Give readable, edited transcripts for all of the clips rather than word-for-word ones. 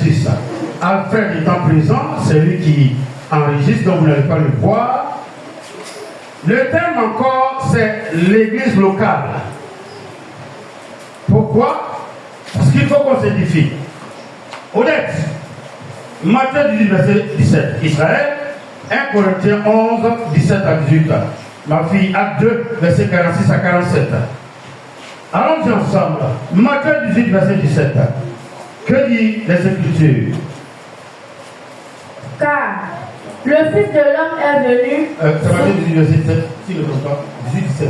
enregistre. Alfred étant présent, c'est lui qui enregistre, donc vous n'allez pas le voir. Le thème encore, c'est l'église locale. Pourquoi? Parce qu'il faut qu'on s'édifie. Honnête. Matthieu 18, verset 17. Israël, 1 Corinthiens 11, 17 à 18. Ma fille, Acte 2, verset 46 à 47. Allons-y ensemble. Matthieu 18, verset 17. Que dit les Écritures? Car le Fils de l'homme est venu. C'est Matthieu 18, verset 17. Si le comprends, 18, 17.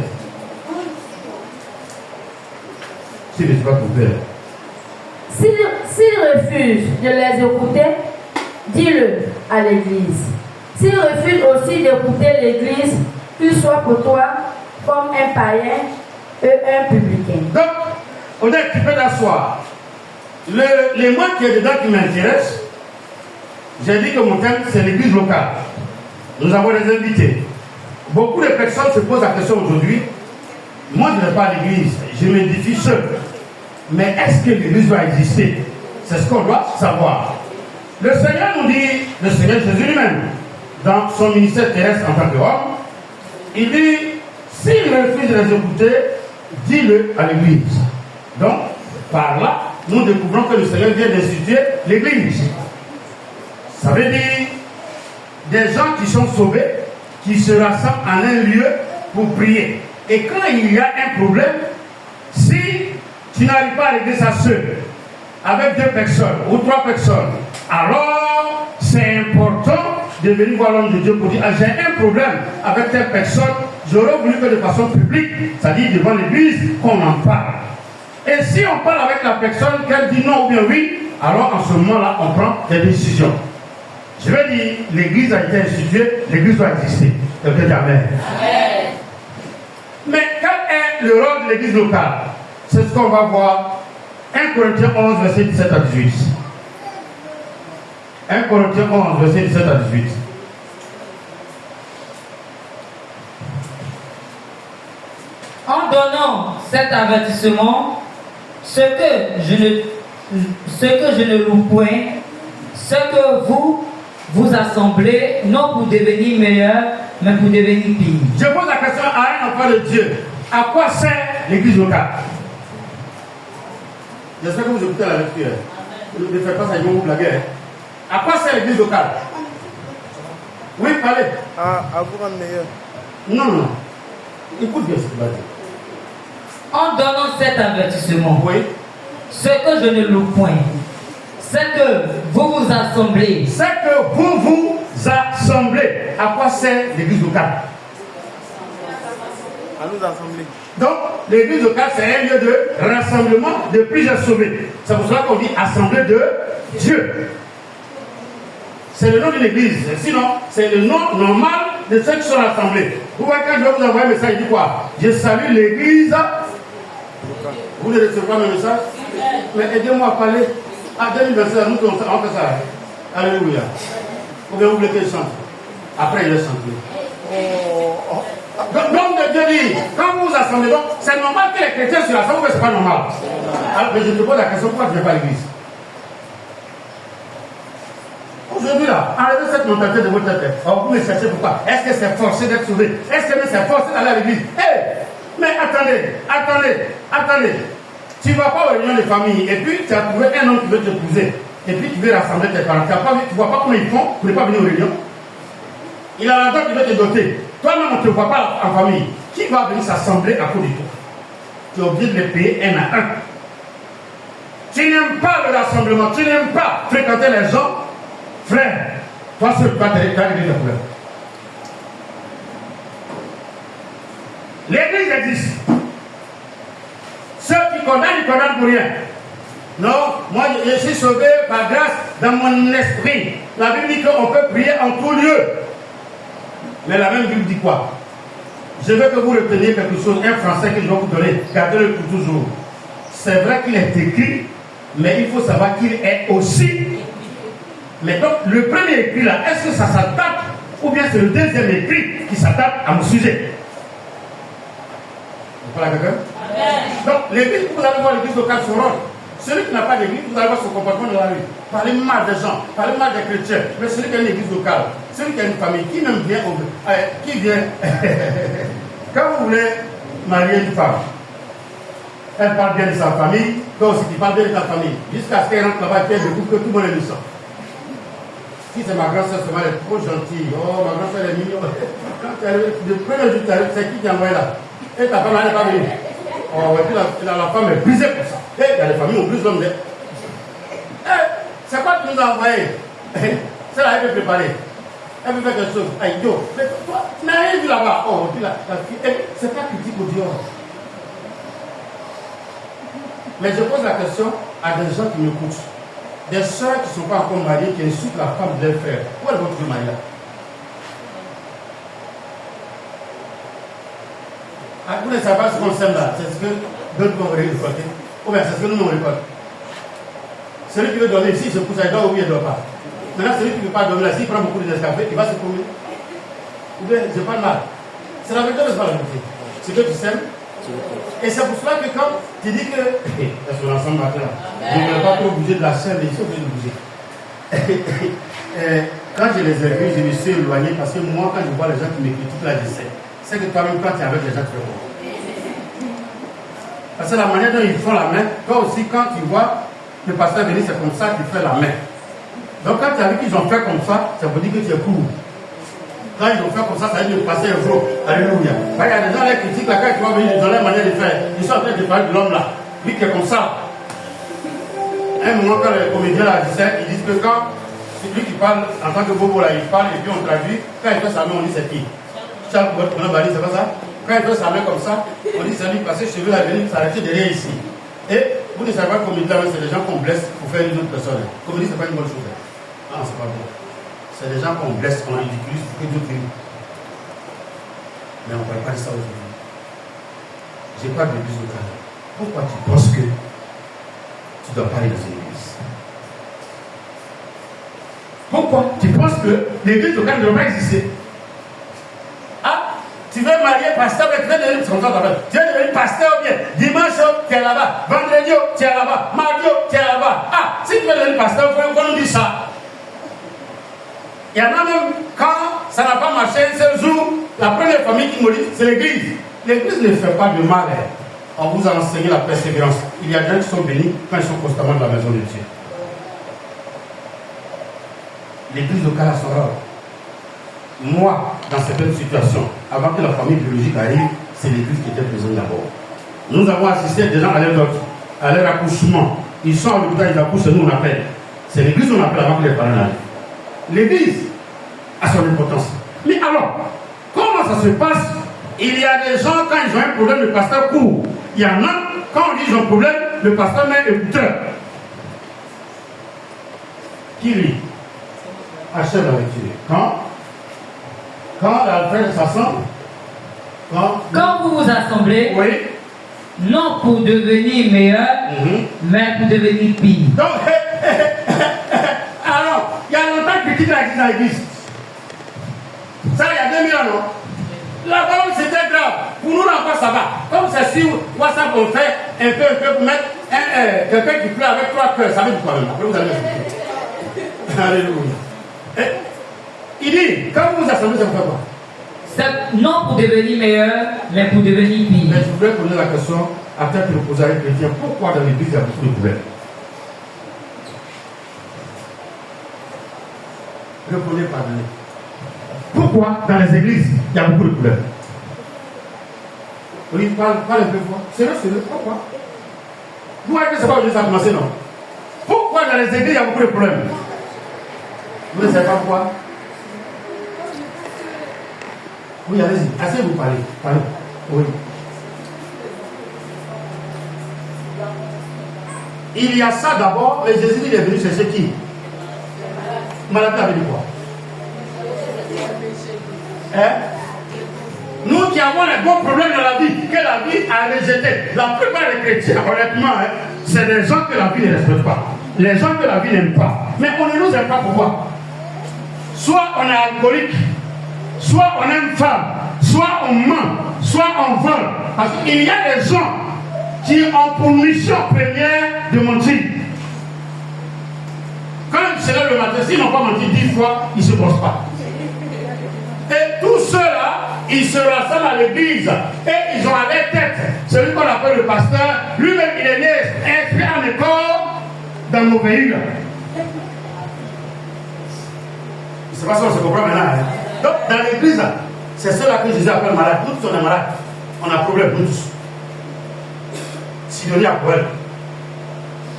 Si je ne suis pas coupé. S'il refuse de les écouter, dis-le à l'Église. S'il refuse aussi d'écouter l'Église, qu'il soit pour toi comme un païen et un publicain. Donc, honnête, tu peux t'asseoir. Les mots qui est dedans qui m'intéressent, j'ai dit que mon thème, c'est l'église locale. Nous avons des invités. Beaucoup de personnes se posent la question aujourd'hui. Moi, je ne vais pas à l'église, je m'édifie seul. Mais est-ce que l'église doit exister? C'est ce qu'on doit savoir. Le Seigneur nous dit, le Seigneur Jésus lui-même, dans son ministère terrestre en tant qu'homme, il dit, s'il refuse de les écouter, dis-le à l'église. Donc, par là, nous découvrons que le Seigneur vient d'instituer l'église. Ça veut dire des gens qui sont sauvés, qui se rassemblent en un lieu pour prier. Et quand il y a un problème, si tu n'arrives pas à régler ça seul, avec 2 personnes ou 3 personnes, alors c'est important de venir voir l'homme de Dieu pour dire, ah, j'ai un problème avec telle personne, j'aurais voulu que de façon publique, c'est-à-dire devant l'église, qu'on en parle. Et si on parle avec la personne, qu'elle dit non ou bien oui, alors en ce moment-là, on prend des décisions. Je veux dire, l'église a été instituée, l'église doit exister. Quelqu'un dit amen. Mais quel est le rôle de l'église locale? C'est ce qu'on va voir. 1 Corinthiens 11, verset 17 à 18. 1 Corinthiens 11, verset 17 à 18. En donnant cet avertissement, ce que je ne loue point, ce que vous assemblez, non pour devenir meilleur, mais pour devenir pire. Je pose la question à un enfant de Dieu. À quoi sert l'église locale? J'espère que vous écoutez la lecture. Ne faites pas ça, ils vont vous blaguer. À quoi sert l'église locale? Oui, parlez. À vous rendre meilleur. Non. Écoute bien ce qu'il va dire. En donnant cet avertissement, Oui. ce que je ne loue point, c'est que vous vous assemblez. C'est que vous vous assemblez. À quoi sert l'église locale? À nous assembler. Donc, l'église locale, c'est un lieu de rassemblement de plusieurs sauvés. C'est pour cela qu'on dit assemblée de Dieu. C'est le nom d'une église. Sinon, c'est le nom normal de ceux qui sont rassemblés. Vous voyez, quand je vais vous envoyer un message, il dit quoi? Je salue l'église. Vous ne recevez pas mes messages? Mais aidez-moi à parler. À 2025, nous, on fait ça. Alléluia. Ou bien vous voulez que je chante? Après, il va chanter. Donc, de Dieu dit, quand vous vous assemblez, donc, c'est normal que les chrétiens se rassemblent, mais ce n'est pas normal. Alors, mais je te pose la question, pourquoi tu ne viens pas à l'église? Aujourd'hui, là, enlevez cette mentalité de votre tête. Alors, vous me cherchez pourquoi? Est-ce que c'est forcé d'être sauvé? Est-ce que c'est forcé d'aller à l'église? Mais attendez. Tu ne vas pas aux réunions de famille, et puis tu as trouvé un homme qui veut t'épouser, et puis tu veux rassembler tes parents. Tu ne vois pas comment ils font pour ne pas venir aux réunions. Il a l'argent qui veut te doter. Toi-même, on ne te voit pas en famille. Qui va venir s'assembler à cause de toi? Tu es obligé de les payer un à un. Tu n'aimes pas le rassemblement, tu n'aimes pas fréquenter les gens. Frère, toi seul, tu vas régler tes problèmes. L'église existe. Ceux qui condamnent, ils condamnent pour rien. Non, moi je suis sauvé par grâce dans mon esprit. La Bible dit qu'on peut prier en tout lieu. Mais la même Bible dit quoi? Je veux que vous reteniez quelque chose, un français que je vais vous donner, gardez-le pour toujours. C'est vrai qu'il est écrit, mais il faut savoir qu'il est aussi. Mais donc, le premier écrit là, est-ce que ça s'adapte ou bien c'est le deuxième écrit qui s'adapte à mon sujet? Vous parlez à quelqu'un? Donc, l'église, vous allez voir l'église locale, Celui qui n'a pas d'église, vous allez voir son comportement dans la rue. Parler mal des gens, parler mal des chrétiens. Mais celui qui a une église locale, celui qui a une famille, qui même vient, qui vient. Quand vous voulez marier une femme, elle parle bien de sa famille, toi aussi tu parles bien de ta famille. Jusqu'à ce qu'elle rentre là-bas, qu'elle découvre que tout le monde est méchant. Si c'est ma grand-soeur, elle est trop gentille. Oh, ma grand-soeur est mignonne. Quand tu arrives, le premier jour, c'est qui t'a envoyé là? Et ta femme, elle n'est pas venue. Oh, et puis la femme est brisée pour ça. Et il y a des familles où on brise l'homme. C'est quoi que tu nous as envoyé? Celle-là, elle peut préparer. Elle peut faire quelque chose. Aïe, yo. Mais toi, tu n'as rien vu là-bas. Oh, puis la fille, c'est pas critique au dehors. Mais je pose la question à des gens qui m'écoutent. Des soeurs qui ne sont pas encore mariées, qui insultent la femme de leur frère. Où est votre mariage? Vous ne savez pas ce qu'on sème là. C'est ce que d'autres vont récolter. Ou bien c'est ce que nous récoltons. Celui qui veut dormir ici, il se couche, il dort ou il ne dort pas. Maintenant, celui qui ne veut pas dormir là, s'il prend beaucoup de Nescafé, il va se promener. Ou bien, je parle mal. C'est la vérité ou c'est pas la vérité? C'est que tu sèmes. Et c'est pour cela que quand tu dis que est-ce que l'ensemble matin, je ne vais pas trop bouger de la scène, mais ils sont obligés de bouger. Quand je les ai vus, je me suis éloigné parce que moi, quand je vois les gens qui me critiquent là, je sais. C'est que toi-même, quand tu es avec les gens, tu fais bon. Parce que la manière dont ils font la main, toi aussi, quand tu vois le pasteur venir, c'est comme ça qu'il fait la main. Donc quand tu as vu qu'ils ont fait comme ça, ça veut dire que tu es court. Quand ils ont fait comme ça veut dire que le pasteur est gros. Alléluia. Il y a des gens qui critiquent, quand tu vas venir, ils ont leur manière de faire. Ils sont en train de parler de l'homme là. Lui qui est comme ça. Un moment, quand les comédiens là disaient, ils disent que quand c'est lui qui parle en tant que bobo là, il parle et puis on traduit. Quand il fait sa main, on dit c'est qui? Charles Bot, on a c'est pas ça? Quand il fait sa main comme ça, on dit c'est lui parce que cheveux là, venir s'arrêter derrière ici. Et vous ne savez pas comédie, c'est des gens qu'on blesse pour faire une autre personne. Comédie, c'est pas une bonne chose. Ah, c'est pas bon. C'est des gens qu'on blesse, qu'on ridiculise pour que d'autres vivent. Mais on ne parle pas de ça aujourd'hui. J'ai pas d'église locale. Pourquoi tu penses que tu dois parler dans une église? Pourquoi tu penses que l'église locale ne doit pas exister? Ah, tu veux marier pasteur, mais tu veux devenir tu veux devenir pasteur bien. Dimanche, tu es là-bas. Vendredi, tu es là-bas. Mardi, tu es là-bas. Ah, si tu veux devenir pasteur, il faut nous dire ça. Il y en a même, quand ça n'a pas marché un seul jour, la première famille qui me dit, c'est l'église. L'église ne fait pas de mal. On vous a enseigné la persévérance. Il y a des gens qui sont bénis quand ils sont constamment dans la maison de Dieu. L'église locale a son rôle. Moi, dans certaines situations, avant que la famille biologique arrive, c'est l'église qui était présente d'abord. Nous avons assisté des gens à leur accouchement. Ils sont à l'hôpital, ils accouchent, nous on appelle. C'est l'église qu'on appelle avant que les parents arrivent. L'église a son importance. Mais alors, comment ça se passe? Il y a des gens, quand ils ont un problème, le pasteur court. Il y en a, quand on dit qu'ils ont un problème, le pasteur met un écouteur. Qui lit? Achève la lecture. Quand l'Alfred s'assemble, quand vous vous assemblez, oui, non pour devenir meilleur, mais pour devenir pire. Donc, alors, il y a longtemps que tu l'as dit dans l'église. Ça, il y a 2000 ans, non? La parole, c'était grave. Pour nous, encore, ça va. Comme c'est sur WhatsApp, on fait un peu pour mettre quelqu'un qui pleure avec 3 cœurs. Ça veut dire quoi même? Après, vous allez m'expliquer. Alléluia. Il dit, quand vous vous assemblez, ça vous fait quoi? C'est non pour devenir meilleur, mais pour devenir pire. Mais je voudrais poser la question à tête de poser à un chrétien. Pourquoi dans l'église, il y a beaucoup de problèmes? Répondez, pardonnez. Pourquoi dans les églises, il y a beaucoup de problèmes? Oui, parle un peu fort. Sérieux, pourquoi? Vous voyez que c'est pas aujourd'hui que ça a commencé, non? Pourquoi dans les églises, il y a beaucoup de problèmes? Vous ne savez pas pourquoi? Oui, allez-y. Asseyez-vous, parlez. Oui. Il y a ça d'abord, mais Jésus il est venu chercher qui? Maladie avait dit quoi? Hein? Nous qui avons les bons problèmes dans la vie, que la vie a rejeté. La plupart des chrétiens, honnêtement, c'est des gens que la vie ne respecte pas. Les gens que la vie n'aime pas. Mais on ne nous aime pas pourquoi? Soit on est alcoolique, soit on aime femme, soit on ment, soit on vole. Parce qu'il y a des gens qui ont pour mission première de mentir. Quand ils se lèvent le matin, s'ils n'ont pas menti 10 fois, ils ne se bossent pas. Et tous ceux-là, ils se rassemblent à l'église et ils ont à leur tête celui qu'on appelle le pasteur. Lui-même, il est né inscrit en école dans nos véhicules. C'est pas ça, on se comprend maintenant. Hein? Donc, dans l'église, c'est ceux-là que Jésus appelle malade. Nous tous, on est malades. On a un problème, nous tous. Sidonie a pour elle.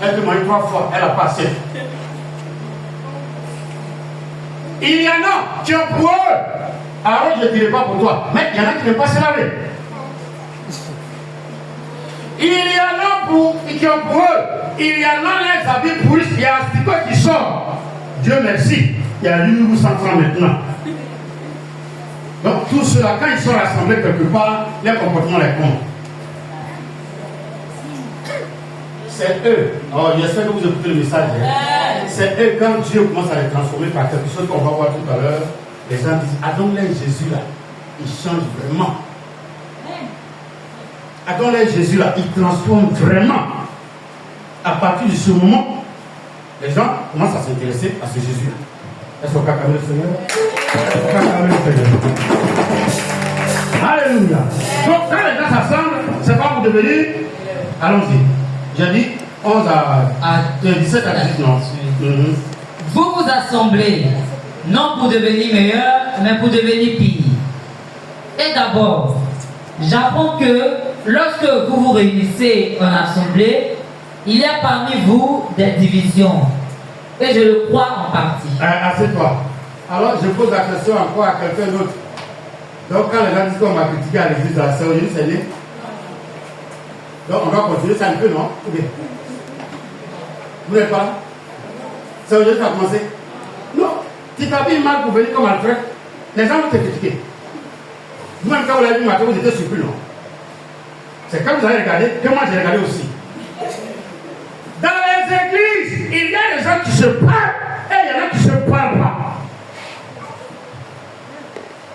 Elle peut manger 3 fois, elle n'a pas assez. Il y en a qui ont pour eux. Alors, je ne dirai pas pour toi. Mais il y en a qui n'aiment pas se laver. Il y en a qui ont pour eux. Il y en a les habits pourris. Il y a un sticker qui sort. Dieu merci. Il y a 800 francs maintenant. Donc, tous ceux-là, quand ils sont rassemblés quelque part, leur comportement les compte. C'est eux. Oh, j'espère que vous écoutez le message. C'est eux, quand Dieu commence à les transformer par quelque chose qu'on va voir tout à l'heure, les gens disent, ah donc là, Jésus là, il change vraiment. Ah donc là, Jésus là, il transforme vraiment. À partir de ce moment, les gens commencent à s'intéresser à ce Jésus là. Est-ce qu'on peut acclamer le Seigneur? Alléluia. Donc quand les gens s'assemblent, c'est pas pour devenir. Allons-y. J'ai dit 11 à 17 à 18 ans. Vous vous assemblez, non pour devenir meilleur, mais pour devenir pire. Et d'abord, j'apprends que lorsque vous vous réunissez en assemblée, il y a parmi vous des divisions. Et je le crois en partie. Assieds-toi. Alors je pose la question encore à quelqu'un d'autre. Donc quand les gens disent qu'on m'a critiqué à l'église, c'est aujourd'hui c'est né. Donc on doit continuer ça un peu, non? Vous n'êtes pas? C'est aujourd'hui que ça a commencé? Non. Tu t'habilles mal pour venir comme Alfred, les gens vont te critiquer. Vous-même quand vous l'avez vu matin, vous étiez surpris, non? C'est quand vous avez regardé que moi j'ai regardé aussi. Dans les églises, il y a des gens qui se parlent et il y en a qui ne se parlent pas.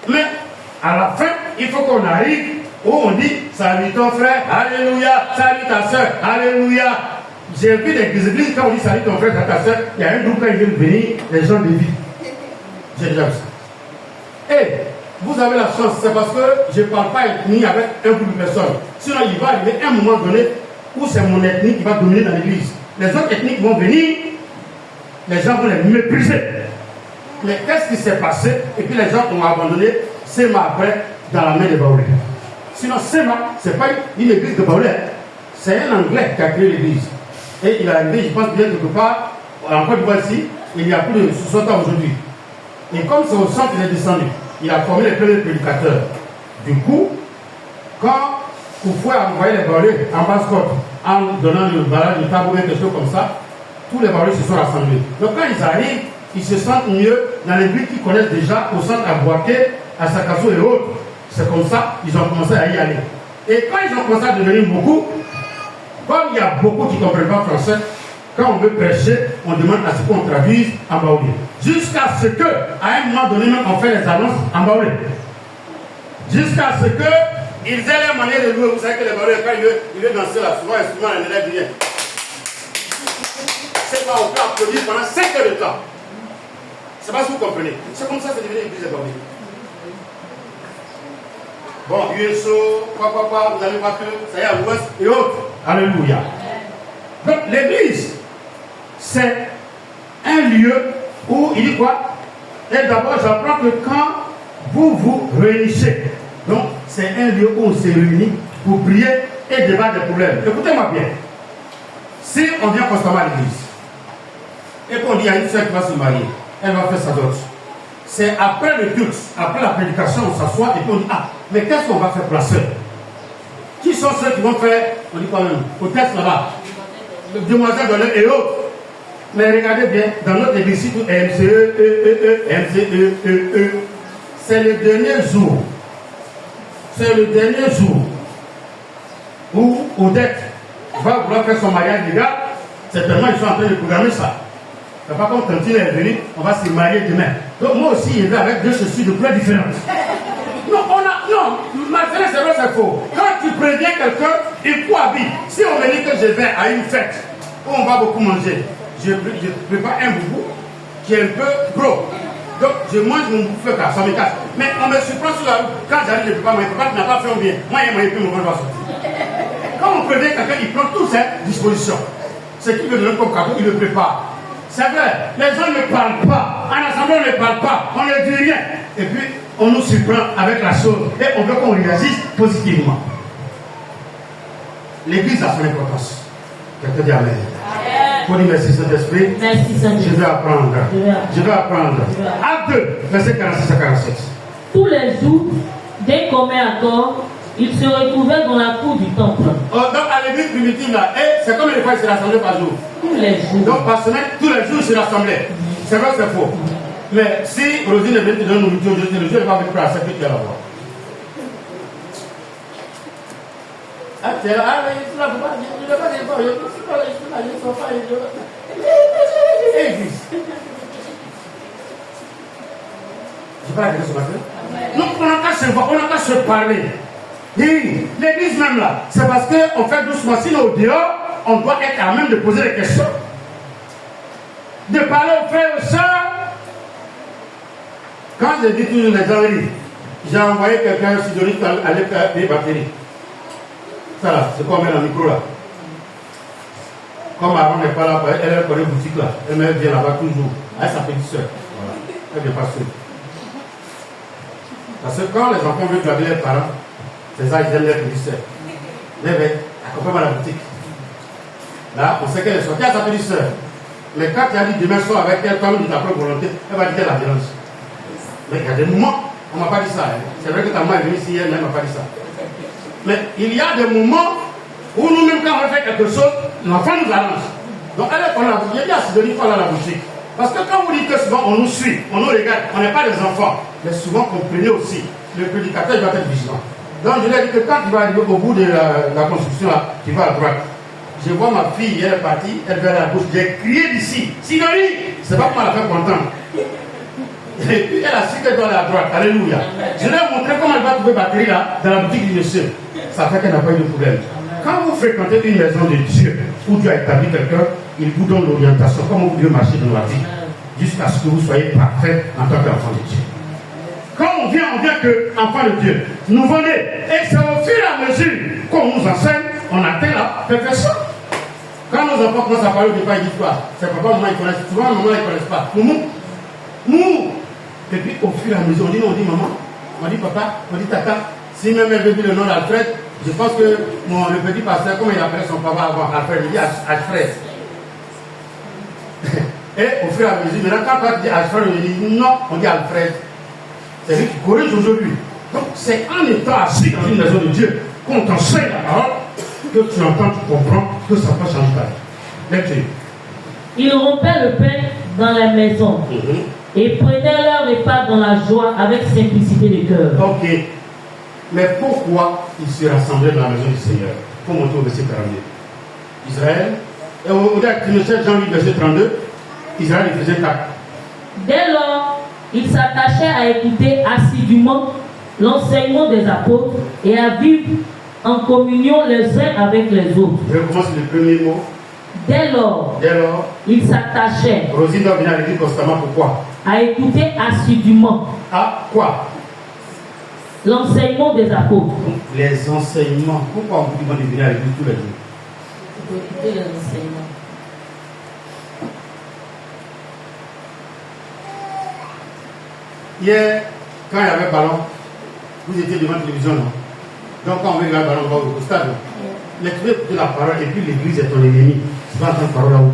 Mais à la fin, il faut qu'on arrive où on dit salut ton frère, alléluia, salut ta soeur, alléluia. J'ai vu des églises, quand on dit salut ton frère, salut ta soeur, il y a un groupe quand ils viennent venir, les gens dévient. J'ai déjà vu ça. Et vous avez la chance, c'est parce que je ne parle pas ethnie avec un groupe de personnes. Sinon, il va arriver un moment donné où c'est mon ethnie qui va dominer dans l'église. Les autres ethniques vont venir, les gens vont les mépriser. Mais qu'est-ce qui s'est passé? Et puis les gens ont abandonné Sema après dans la main de Baoulé. Sinon, Sema, ce n'est pas une église de Baoulé. C'est un Anglais qui a créé l'église. Et il est arrivé, je pense bien quelque part, en Côte d'Ivoire ici, il y a plus de 60 ans aujourd'hui. Et comme c'est au centre, il est descendu. Il a formé les premiers prédicateurs. Du coup, quand vous pouvez envoyer les Baoulés en basse-côte, en donnant le barrage de tabouret, quelque chose comme ça, tous les Baoulés se sont rassemblés. Donc quand ils arrivent, ils se sentent mieux dans les villes qu'ils connaissent déjà, au centre à Boaké, à Sakasso et autres. C'est comme ça qu'ils ont commencé à y aller. Et quand ils ont commencé à devenir beaucoup, comme il y a beaucoup qui ne comprennent pas français, quand on veut prêcher, on demande à ce qu'on traduise en baoulé. Jusqu'à ce que, à un moment donné, même, on fait les annonces en baoulé. Jusqu'à ce que ils aient leur manière de louer. Vous savez que les baoulés, quand ils veulent danser là, souvent, instrument, les élèves viennent. C'est pas, on peut applaudir pendant 5 heures de temps. C'est pas ce que vous comprenez. C'est comme ça que c'est devenu l'église de baoulé. Bon, USO, vous allez voir que ça y est à l'ouest et autres. Alléluia. Donc l'église, c'est un lieu où il dit quoi? Et d'abord, j'apprends que quand vous vous réunissez, donc c'est un lieu où on se réunit pour prier et débattre des problèmes. Écoutez-moi bien. Si on vient constamment à l'église et qu'on dit à une soeur qui va se marier, elle va faire sa dot. C'est après le culte, après la prédication, on s'assoit et puis on dit, ah, mais qu'est-ce qu'on va faire pour la soeur? Qui sont ceux qui vont faire? On dit quand même, peut-être là-bas, demoiselles d'honneur et autres. Mais regardez bien, dans notre église, tout MCE, c'est le dernier jour. C'est le dernier jour où Odette va vouloir faire son mariage légal. Certainement, ils sont en train de programmer ça. Mais par contre, quand il est venu, on va se marier demain. Donc moi aussi, il est avec deux chaussures de couleurs différentes. Non, Non, Marcel, c'est vrai, c'est faux. Quand tu préviens quelqu'un, il cohabite. Si on me dit que je vais à une fête où on va beaucoup manger, je prépare un boubou qui est un peu gros. Donc, je mange mon bouffe là, ça me casse. Mais on me surprend sur la route. Quand j'arrive, je ne peux pas manger. Papa, tu n'as pas fait un bien. Moi, il m'a épée, mon ventre va sortir. Quand on prévient quelqu'un, il prend toutes ses dispositions. Ce qu'il veut donner comme cadeau, il le prépare. C'est vrai, les gens ne parlent pas. En assemblée, on ne parle pas. On ne dit rien. Et puis, on nous surprend avec la chose. Et on veut qu'on réagisse positivement. L'église a son importance. Quelqu'un dit Amen. Pour dire merci Saint-Esprit. Merci Saint-Esprit. Je vais apprendre. Je vais apprendre. Acte 2, verset 46 à 47. Tous les jours, d'un commun accord, ils se retrouvaient dans la cour du temple. Donc à l'église primitive là, et c'est comme les fois ils se rassemblaient par jour. Tous les jours. Donc par semaine, tous les jours ils se rassemblaient. C'est vrai, c'est faux. Mais si Rosine est venue te donner nourriture aujourd'hui, le Dieu ne va pas venir pour accepter que tu es là-bas. Ah, tu es là, ah, mais je suis là, je ne vais pas dire quoi, je suis pas là, je suis là, je ne suis pas là, église. Je parle à quelqu'un ce matin. Donc on n'a qu'à se voir, on n'a qu'à se parler. Et l'église même là, c'est parce qu'on fait doucement, sinon au dehors, on doit être à même de poser des questions. De parler aux frères et aux sœurs. Quand je dis toujours les enneries, j'ai envoyé quelqu'un sur Sidonie pour aller faire des batteries. Ça là, c'est quoi on met dans le micro là. Comme avant n'est pas là, elle connaît une boutique là. Elle vient là-bas toujours. Elle sa petite soeur. Voilà. Elle vient pas seule. Parce que quand les enfants veulent glaver leurs parents, c'est ça, ils aiment leur petite soeur. Mais accompagne-moi à la boutique. Là, on sait qu'elle est sortie à sa petite soeur. Mais quand tu as dit demain soir avec elle, comme de ta propre volonté, elle va dire qu'elle la violence. Mais il y a des moments, on ne m'a pas dit ça. Hein. C'est vrai que ta maman est venue ici, elle ne m'a pas dit ça. Mais il y a des moments où nous-mêmes, quand on fait quelque chose, l'enfant nous arrange. Donc, elle est pour la boutique. Il y a dit à Sidonie, il faut aller à la boutique. Parce que quand vous dites que souvent on nous suit, on nous regarde, on n'est pas des enfants. Mais souvent, comprenez aussi, le prédicateur il doit être vigilant. Donc, je lui ai dit que quand tu vas arriver au bout de la construction, là, tu vas à droite. Je vois ma fille, elle est partie, elle va à la gauche. J'ai crié d'ici, Sidonie, c'est pas pour la faire contente. Et puis elle a su qu'elle doit aller à droite. Alléluia. Je lui ai montré comment elle va trouver batterie là, dans la boutique du monsieur. Ça fait qu'elle n'a pas eu de problème. Quand vous fréquentez une maison de Dieu, où Dieu a établi quelqu'un, il vous donne l'orientation, comment vous devez marcher dans la vie, jusqu'à ce que vous soyez parfait en tant qu'enfant de Dieu. Quand on vient que enfant de Dieu. Nous venons. Et c'est au fur et à mesure qu'on nous enseigne, on atteint la perfection. Quand nos enfants commencent à parler au départ, ils disent quoi? C'est papa, maman, ils connaissent. Souvent, maman, ils ne connaissent pas. Nous. Et puis, au fur et à mesure, on dit non, on dit maman, on dit papa, on dit tata. Si même elle veut dire le nom d'Alfred, je pense que le petit pasteur, comment il appelait son papa avant Alfred, il dit Alfred. Et au fur et à mesure, maintenant, quand tu dis Alfred, on dit non, on dit Alfred. C'est lui qui corrige aujourd'hui. Donc, c'est en étant assis dans une maison de Dieu qu'on t'enseigne la parole, que tu entends, tu comprends, que ça peut changer ta vie. Lecture. Ils rompaient le pain dans la maison et prenaient leur repas dans la joie avec simplicité de cœur. Ok. Mais pourquoi ils se rassemblaient dans la maison du Seigneur? Il faut monter au verset 32. Israël, et au verset Jean 8, verset 32, Israël il faisait 4. Dès lors, ils s'attachaient à écouter assidûment l'enseignement des apôtres et à vivre en communion les uns avec les autres. Je commence le premier mot. Dès lors, ils s'attachaient. Rosine doit venir à l'église constamment. Pourquoi? À écouter assidûment. À quoi? L'enseignement des apôtres. Les enseignements. Pourquoi on vous demande de venir à l'église tous les jours? Pour écouter les enseignements. Hier, quand il y avait ballon, vous étiez devant la télévision, non? Donc quand on met le ballon, on va au stade. Mais tu veux écouter la parole et puis l'église est ton ennemi. Tu vas entendre la parole là-haut.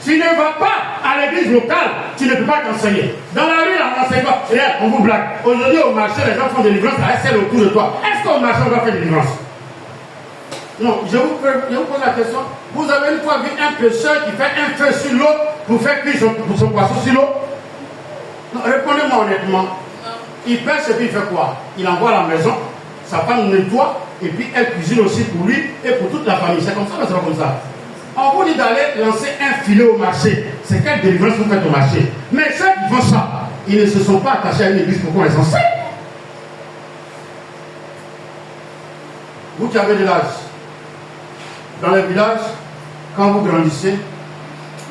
Tu ne vas pas à l'église locale, tu ne peux pas t'enseigner. Dans la rue, on n'enseigne pas. Regarde, on vous blague. Aujourd'hui, au marché, les gens font des livrances à celle autour de toi. Est-ce qu'au marché, on va faire des livrances? Non, je vous pose la question. Vous avez une fois vu un pêcheur qui fait un feu sur l'eau pour faire cuire son poisson sur l'eau? Non, répondez-moi honnêtement. Il pêche et puis il fait quoi? Il envoie à la maison, sa femme nettoie et puis elle cuisine aussi pour lui et pour toute la famille. C'est comme ça, mais c'est pas comme ça. On vous dit d'aller lancer un filet au marché. C'est quelle délivrance vous faites au marché? Mais ceux qui font ça, ils ne se sont pas attachés à une église pour qu'on les enseigne. Vous qui avez de l'âge, dans les villages, quand vous grandissez,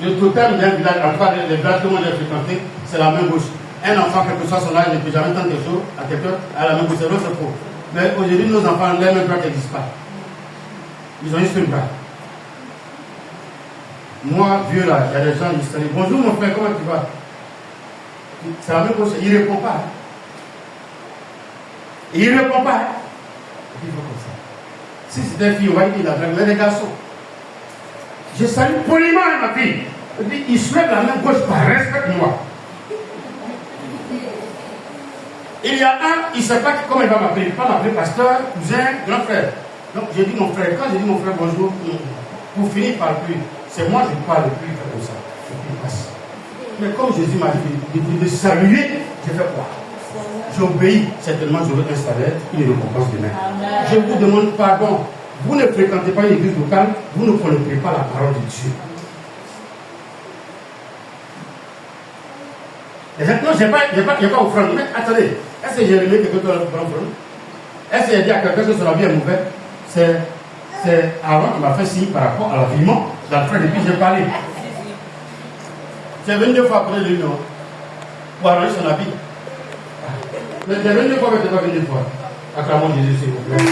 le totem d'un village, en tout cas les villages que moi j'ai fréquenté, c'est la main gauche. Un enfant, quel que soit son âge, ne peut jamais tendre quelque chose à quelqu'un à la main gauche, c'est l'autre faux. Mais aujourd'hui, nos enfants, les mains droites n'existent pas. Ils ont juste une bras. Moi, vieux là, il y a des gens qui se disent bonjour mon frère, comment tu vas? C'est la même chose, il ne répond pas. Il ne répond pas. Il faut comme ça. Si c'était une fille, on va dire qu'il a mais les garçons. Je salue poliment ma fille. Et puis il se lève la main gauche par respecte-moi. Il y a un, il ne sait pas comment il va m'appeler. Il ne va pas m'appeler pasteur, cousin, grand frère. Donc j'ai dit mon frère, quand j'ai dit mon frère bonjour, pour finir par lui, c'est moi qui parle plus, il fait comme ça. Et puis il passe. Mais comme Jésus m'a dit de saluer, j'ai fait quoi? J'obéis, certainement j'aurai un salaire, une récompense demain. Je vous demande pardon. Vous ne fréquentez pas une église locale, vous ne connaissez pas la parole de Dieu. Exactement, je n'ai pas offrande. Mais attendez, est-ce que j'ai remis quelqu'un qui a offrande? Est-ce que j'ai dit à quelqu'un que son vie est mauvaise? C'est avant qu'il m'a fait signe par rapport à l'habillement dans le frère, et puis j'ai parlé. J'ai venu 2 fois après l'union pour arranger son habit. Mais j'ai venu 2 fois, mais je n'ai pas venu 2 fois. Acclamons Jésus, s'il vous plaît.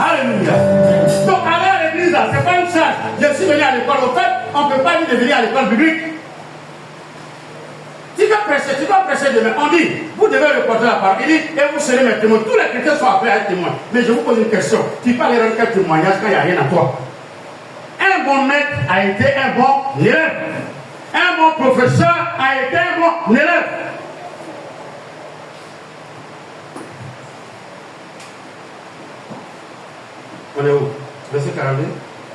Alléluia. Donc, aller à l'église, là, ce n'est pas une charge. Je suis venu à l'école. Au fait, on ne peut pas dire de venir à l'école biblique. Tu dois prêcher demain. On dit, vous devez reporter la parole. Il dit, et vous serez mes témoins. Tous les chrétiens sont appelés à être témoins. Mais je vous pose une question. Tu peux aller rendre quel témoignage quand il n'y a rien à toi? Un bon maître a été un bon élève. Un bon professeur a été un bon élève. On est où? Verset 42.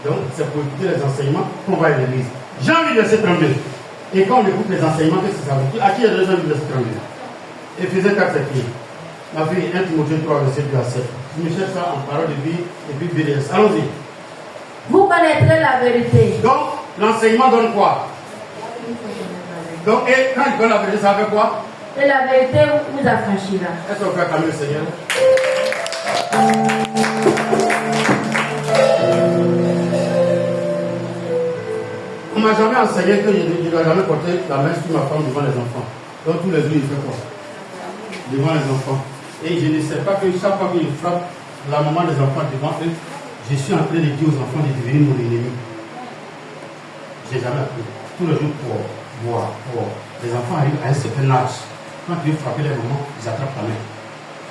Donc, c'est pour écouter les enseignements qu'on va à l'église. Jean 8, verset 32. Et quand on écoute les enseignements, qu'est-ce que ça veut dire? À qui il y a déjà lu verset 32? Éphésiens 4, c'est qui? Ma fille, 1 Timothée 3, verset 2 à 7. Je me cherche ça en parole de vie et puis BDS. Allons-y. Vous connaîtrez la vérité. Donc, l'enseignement donne quoi? Donc, et quand il donne la vérité, ça fait quoi? Et la vérité vous affranchira. Est-ce qu'on peut acclamer le Seigneur? On ne m'a jamais enseigné que je ne dois jamais porter la main sur ma femme devant les enfants. Donc tous les jours, il fait quoi? Devant les enfants. Et je ne sais pas que chaque fois qu'il frappe la maman des enfants devant eux, je suis en train de dire aux enfants de devenir mon ennemi. Je n'ai jamais appris. Tous les jours, pour. Les enfants arrivent à un certain âge. Quand tu veux frapper les mamans, ils attrapent ta main.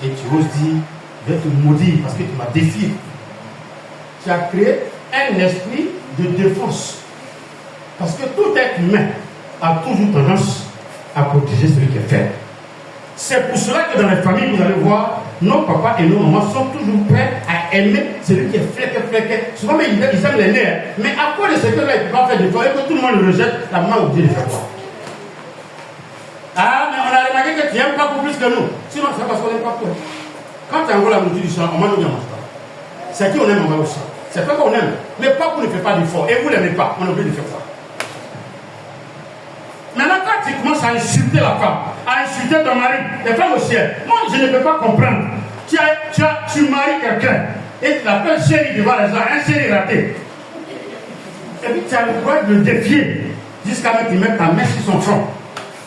Et tu oses dire, je vais te maudire parce que tu m'as défié. Tu as créé un esprit de défense. Parce que tout être humain a toujours tendance à protéger celui qui est faible. C'est pour cela que dans les familles, vous allez voir, nos papas et nos mamans sont toujours prêts à aimer celui qui est fléqué. Souvent, ils aiment les nerfs. Mais à quoi de ce que là, ils ne peuvent pas faire d'effort et que tout le monde le rejette, la maman oublie de faire quoi? Ah, mais on a remarqué que tu n'aimes pas plus que nous. Sinon, c'est parce qu'on n'aime pas toi. Quand tu envoies la nourriture du champ, on mange ou bien on ne mange pas. C'est qui on aime, on va aussi. C'est pas qu'on aime. Mais pas qu'on ne fait pas d'effort. Et vous ne l'aimez pas, on oublie de faire ça. Maintenant, quand tu commences à insulter la femme, à insulter ton mari, les femmes aussi, moi je ne peux pas comprendre. Tu maries quelqu'un et tu l'appelles chéri devant les gens, un chéri raté. Et puis tu as le droit de le défier jusqu'à ce qu'il mette ta main sur son front.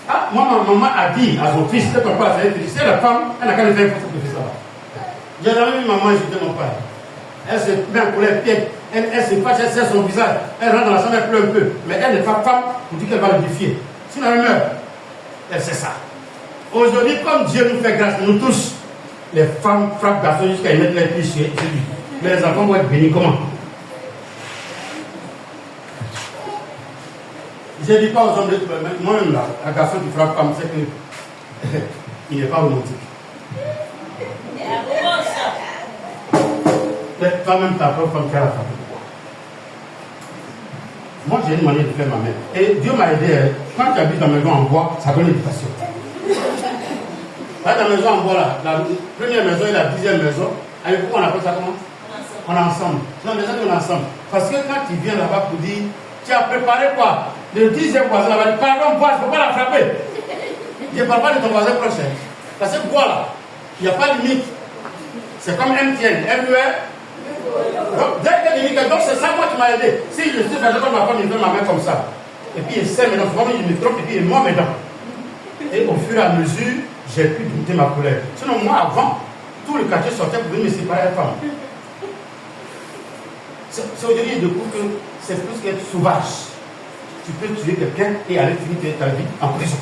Ah, moi, ma maman a dit à son fils, c'est ton père, c'est la femme, elle n'a qu'à le faire pour son fils là-bas. J'ai jamais vu maman insulter mon père. Elle se met en colère, elle se fâche, elle serre son visage, elle rentre dans la chambre, elle pleure un peu. Mais elle n'est pas femme pour dire qu'elle va le défier. Sinon elle meurt. Elle sait ça. Aujourd'hui, comme Dieu nous fait grâce, nous tous, les femmes frappent garçons jusqu'à y mettre les pieds sur lui. Mais les enfants vont être bénis comment? Je ne dis pas aux hommes de moi-même là, un garçon qui frappe femme, c'est qu'il n'est pas romantique. Mais toi-même, ta propre femme qui a la frappé. Moi, j'ai une manière de faire ma mère. Et Dieu m'a aidé. Quand tu habites dans la maison en bois, ça donne l'éducation. Dans la maison en bois, là, la première maison et la 10e maison, avec quoi on appelle ça comment? on est ensemble. Non, déjà on est ensemble. Parce que quand tu viens là-bas pour dire, tu as préparé quoi? Le 10e voisin là-bas dit, pardon, voisin, il ne faut pas la frapper. Je ne parle pas de ton voisin prochain. Parce que quoi là? Il n'y a pas de limite. C'est comme MTN, everywhere. Donc, dès qu'il y a des limites, donc c'est ça moi qui m'a aidé. Si je suis fait comme ma femme, il fait ma main comme ça. Et puis il sait maintenant, souvent il me trompe et puis il est mort maintenant. Et au fur et à mesure, j'ai pu goûter ma colère. Sinon, moi avant, tout le quartier sortait pour venir me séparer la femme. C'est aujourd'hui, je découvre que c'est plus qu'être sauvage. Tu peux tuer quelqu'un et aller finir ta vie en prison.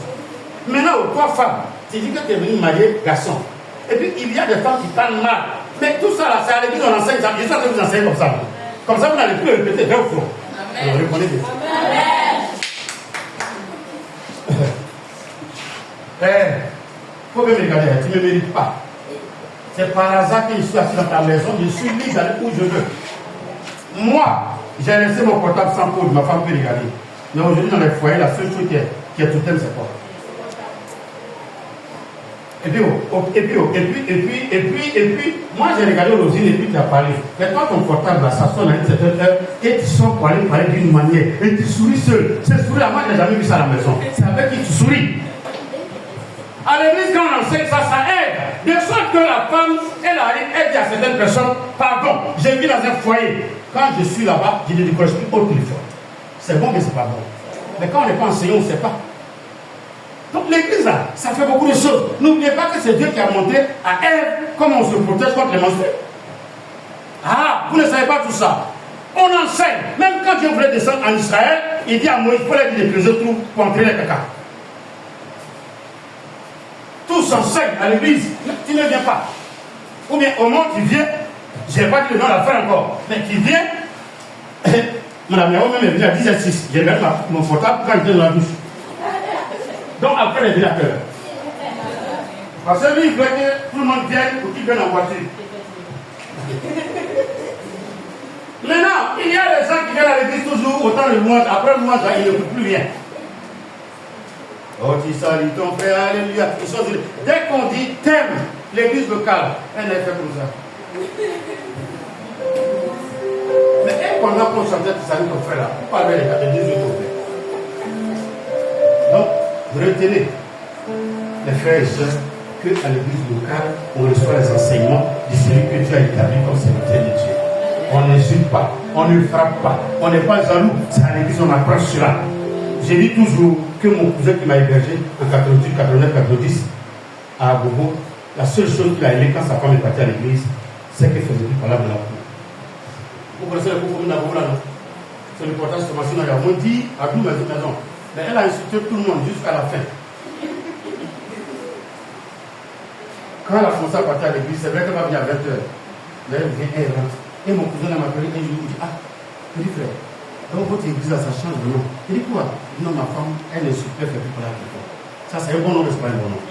Maintenant, toi, femme, tu dis que tu es venu marier garçon. Et puis, il y a des femmes qui parlent mal. Mais tout ça, là, c'est à l'église, on enseigne ça. Je suis en train de vous enseigner comme ça. Comme ça, vous n'allez plus le répéter, vrai ou faux. Alors, répondez bien. Il faut bien me regarder, tu ne me mérites pas. C'est par hasard que je suis assis dans ta maison, je suis libre d'aller où je veux. Moi, j'ai laissé mon portable sans pause, ma femme peut regarder. Mais aujourd'hui, dans les foyers, la seule chose qui est tout thème, c'est quoi? Et puis, moi j'ai regardé Rosine et puis tu as parlé. Mais toi, ton portable, là, ça sonne à une certaine heure et tu sors pour aller parler d'une manière et tu souris seul. C'est sourire, moi, je n'ai jamais vu ça à la maison. C'est avec qui tu souris. À l'église, quand on enseigne ça, ça aide. De sorte que la femme, elle arrive, elle dit à certaines personnes, pardon, j'ai vu dans un foyer. Quand je suis là-bas, je ne décroche plus au téléphone. C'est bon, mais c'est pas bon. Mais quand on n'est pas enseignant, on ne sait pas. Donc l'église là, ça fait beaucoup de choses. N'oubliez pas que c'est Dieu qui a montré à Ève comment on se protège contre les monstres. Ah, vous ne savez pas tout ça. On enseigne. Même quand Dieu voulait descendre en Israël, il dit à Moïse, il faut les dire de creuser tout pour entrer les caca. Tout s'enseigne à l'église. Tu ne viens pas. Ou bien au moment où tu viens, je n'ai pas dit le nom de la fin encore, mais tu viens, madame Yahoo même est venue à 10h06. J'ai regardé mon portable quand j'étais dans la douche. Donc après les directeurs. Parce que lui, il veut que tout le monde vienne ou qu'il vienne en voiture. Maintenant, il y a des gens qui viennent à l'église toujours autant de louanges. Après le louange, ils ne peuvent plus rien. Oh, tu salues ton frère, alléluia. Dès qu'on dit thème, l'église locale, elle est faite comme ça. Mais pendant qu'on chantait, tu salues ton frère là, on parlait des 98 autres. Donc, retenez, les frères et sœurs, qu'à l'église locale, on reçoit les enseignements de celui que Dieu a établi comme serviteur de Dieu. On n'insulte pas, on ne frappe pas, on n'est pas jaloux. C'est à l'église qu'on apprend cela. J'ai dit toujours que mon cousin qui m'a hébergé en 88, 89, 90 à Bobo, la seule chose qu'il a aimé quand sa femme est partie à l'église, c'est qu'elle faisait du parler de la cour. Vous connaissez le cours de Bobo là, non? C'est le portage de Massina, il y a moins dit à tout maison. Mais elle a insulté tout le monde jusqu'à la fin. Quand elle a commencé à partir à l'église, c'est vrai qu'elle va venir à 20h. Mais elle vient, elle rentre. Et mon cousin m'a appelé et il lui dit, ah, il dit frère, donc votre église là, ça change de nom. Il dit quoi? Non, ma femme, elle est super, elle fait plus parler avec toi. Ça, c'est un bon nom, mais c'est pas un bon nom.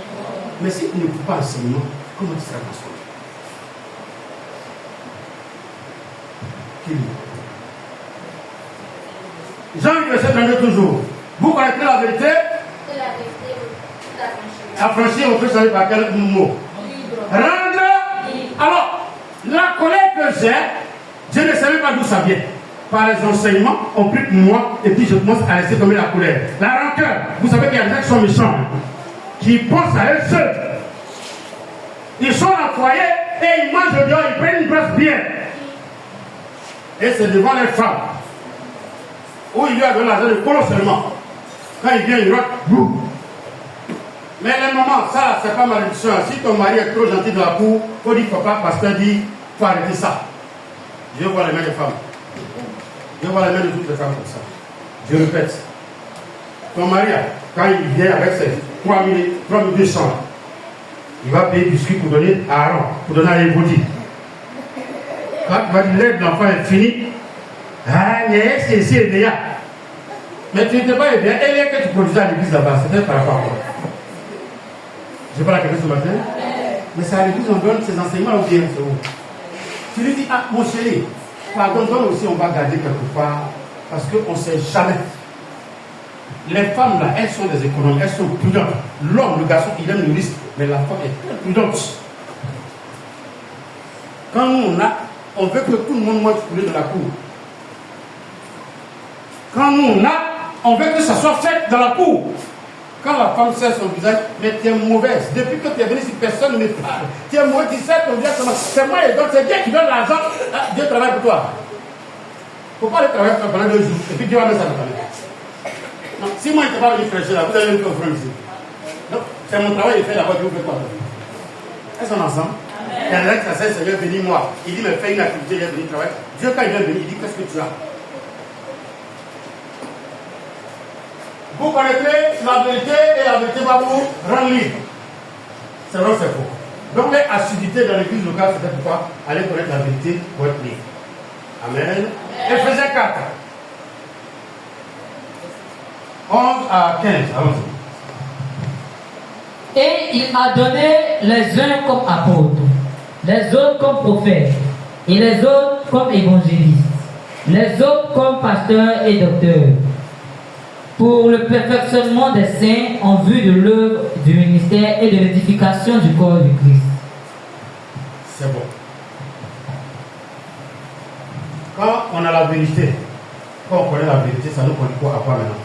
Mais si tu ne peux pas enseignement, comment tu seras transformé? Jean verset 32 toujours. Vous connaissez la vérité? C'est la vérité, Affranchir, on peut savoir par quel mot? Rendre. Alors, la colère que j'ai, je ne savais pas d'où ça vient. Par les enseignements, on prie pour moi et puis je commence à laisser tomber la colère. La rancœur, vous savez qu'il y a des gens qui sont méchants, qui pensent à eux seuls. Ils sont en foyer et ils mangent dehors, ils prennent une place bien. Et c'est devant les femmes. Où il lui a donné l'argent de colo seulement. Quand il vient, il rote, boum. Mais les mamans, ça, c'est pas malédiction. Si ton mari est trop gentil dans la cour, il faut dire, papa, pasteur dit, il faut arrêter ça. Je vois les mains des femmes. Je vois les mains de toutes les femmes comme ça. Je répète. Ton mari, quand il vient avec ses 3200, il va payer du biscuit pour donner à Aaron, pour donner à Ébodi. Quand tu vas dire, l'aide de l'enfant est fini, ah, c'est ici et déjà. Mais tu n'étais pas bien. Elle est que tu produisais à l'église là-bas. C'était par rapport à quoi? Je parle à quelqu'un ce matin. Mais c'est à l'église on donne ces enseignements au bien. Tu lui dis, ah, mon chéri, pardon, toi aussi on va garder quelque part. Parce qu'on ne sait jamais. Les femmes là, elles sont des économes, elles sont prudentes. L'homme, le garçon, il aime le risque. Mais la femme est très prudente. Quand nous, on a on veut que tout le monde mange poulet de la cour. Quand nous, on veut que ça soit fait dans la cour. Quand la femme serre son visage, mais tu es mauvaise. Depuis que tu es venue, si personne ne me parle, tu es mauvaise, tu serres ton visage, c'est moi et donc c'est Dieu qui donne l'argent. Dieu travaille pour toi. Il ne faut pas aller travailler pendant 2 jours et puis Dieu va mettre ça dans ta main. Non, si moi je ne peux pas venir prêcher là, vous allez me faire offrir ici. Donc, c'est mon travail, il fait là-bas, Dieu fait quoi. Est-ce qu'on est ensemble? Il y en a qui s'asseyent, Seigneur, bénis-moi. Il dit, mais fais une activité, il est venu travailler. Dieu, quand il vient venir, il dit, qu'est-ce que tu as? Vous connaîtrez la vérité et la vérité va vous rendre libre. C'est vrai, c'est faux. Donc, l'assiduité dans l'église locale, c'est pourquoi aller connaître la vérité pour être libre. Amen. Éphésiens 4. 11 à 15. Allons-y. Et il a donné les uns comme apôtres, les autres comme prophètes, et les autres comme évangélistes, les autres comme pasteurs et docteurs, pour le perfectionnement des saints en vue de l'œuvre du ministère et de l'édification du corps du Christ. C'est bon. Quand on a la vérité, quand on connaît la vérité, ça nous conduit quoi à quoi maintenant?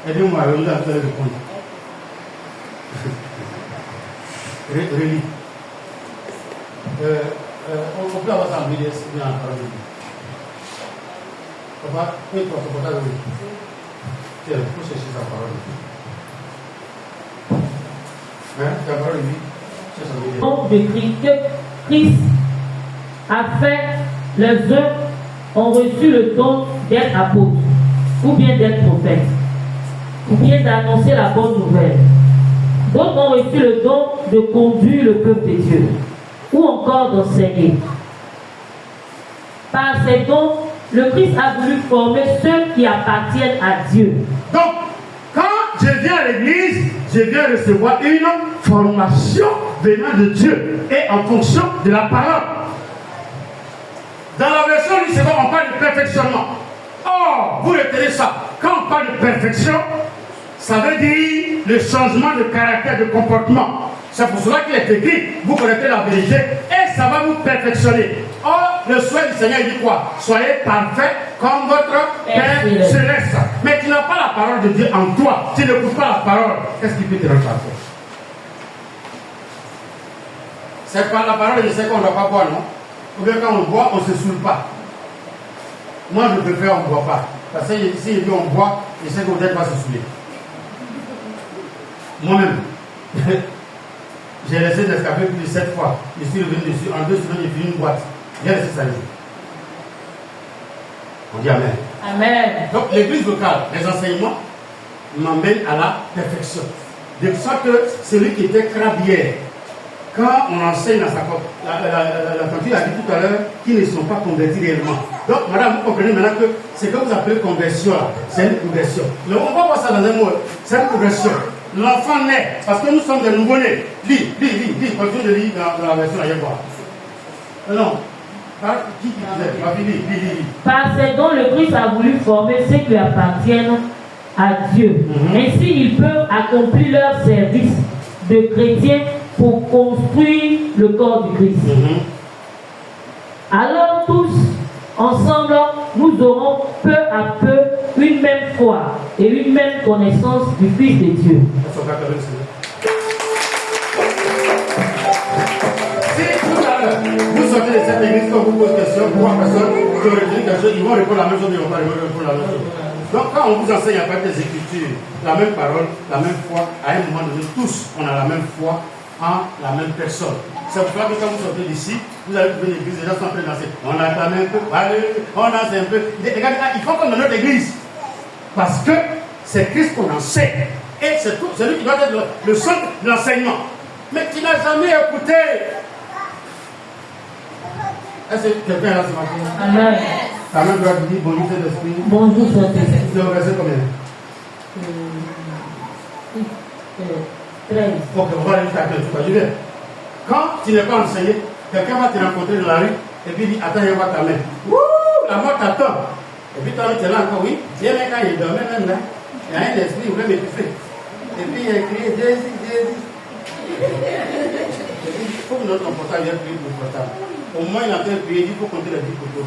Aidez-moi à revenir à le répondre. Relis. On peut avoir ça en vidéo, c'est bien en parole de Dieu. Papa, oui, toi, c'est pour ça que oui. Tiens, il faut chercher sa parole de Dieu. Hein, ta parole de Dieu, c'est sa vidéo. Donc, de Christ, que Christ a fait, les uns ont reçu le don d'être apôtres, ou bien d'être prophètes, ou bien d'annoncer la bonne nouvelle. D'autres ont reçu le don de conduire le peuple de Dieu, ou encore d'enseigner. Par ces dons, le Christ a voulu former ceux qui appartiennent à Dieu. Donc, quand je viens à l'église, je viens recevoir une formation venant de Dieu et en fonction de la parole. Dans la version du second, on parle de perfectionnement. Or, vous retenez ça. Quand on parle de perfection, ça veut dire le changement de caractère, de comportement. C'est pour cela qu'il est écrit, vous connaissez la vérité et ça va vous perfectionner. Or, le souhait du Seigneur dit quoi? Soyez parfaits comme votre Père céleste. Mais tu n'as pas la parole de Dieu en toi. Tu n'écoutes pas la parole. Qu'est-ce qui peut te rendre parfait? C'est par la parole, je sais qu'on ne doit pas boire, non? Ou bien quand on boit, on ne se saoule pas. Moi, je préfère on ne boit pas. Parce que si il dit on boit, je sais qu'on ne va se saouler. Moi-même, j'ai laissé l'escapé plus de 7 fois. Je suis revenu dessus. En 2 semaines, j'ai fini une boîte. J'ai laissé ça. On dit Amen. Amen. Donc, l'église locale, les enseignements m'emmènent à la perfection. De sorte que celui qui était crabière, quand on enseigne dans sa la tantine a dit tout à l'heure qu'ils ne sont pas convertis réellement. Donc, madame, vous comprenez maintenant que ce que vous appelez conversion, c'est une conversion. Mais on va voir ça dans un mot. C'est une conversion. L'enfant naît, parce que nous sommes des nouveau-nés. Lis, continue de lire dans la version ailleurs voir. Non. Qui disait? Lis. Par ces dons, le Christ a voulu former ceux qui appartiennent à Dieu. Ainsi, ils peuvent accomplir leur service de chrétiens pour construire le corps du Christ. Alors tous, ensemble, nous aurons peu à peu une même foi et une même connaissance du Fils de Dieu. Si tout à l'heure, vous sortez de cette église, quand vous posez des questions, pour une personne qui aurait dit quelque chose, ils vont répondre la même chose, mais ils vont pas répondre la même chose. Donc quand on vous enseigne à partir des Écritures, la même parole, la même foi, à un moment donné, tous, on a la même foi en la même personne. C'est pour ça que quand vous sortez d'ici, vous allez trouver l'église, les gens sont en train de danser. On attend un peu, on danse un peu. Regarde, il faut qu'on ait notre église. Parce que c'est Christ qu'on enseigne. Et c'est tout, c'est lui qui doit être le centre de l'enseignement. Mais tu n'as jamais écouté. Est-ce que quelqu'un est là ce matin? Amen. Ta main doit dire bonjour Saint-Esprit. Bonjour Saint-Esprit. Tu as versé combien? 13. Ok, on va aller jusqu'à 15. Je vais. Quand tu n'es pas enseigné, quelqu'un va te rencontrer dans la rue et puis dit attends, il va ta main. Wouh, la mort t'attend. Et puis toi, tu es là encore, oui. Bien, mais quand il dormait même là, il y a un esprit, il voulait m'étouffer. Et puis il a crié Jésus, Jésus. Il faut que notre portable vienne prier pour le portable. Au moins, il a bien prié, il faut compter les 10 photos.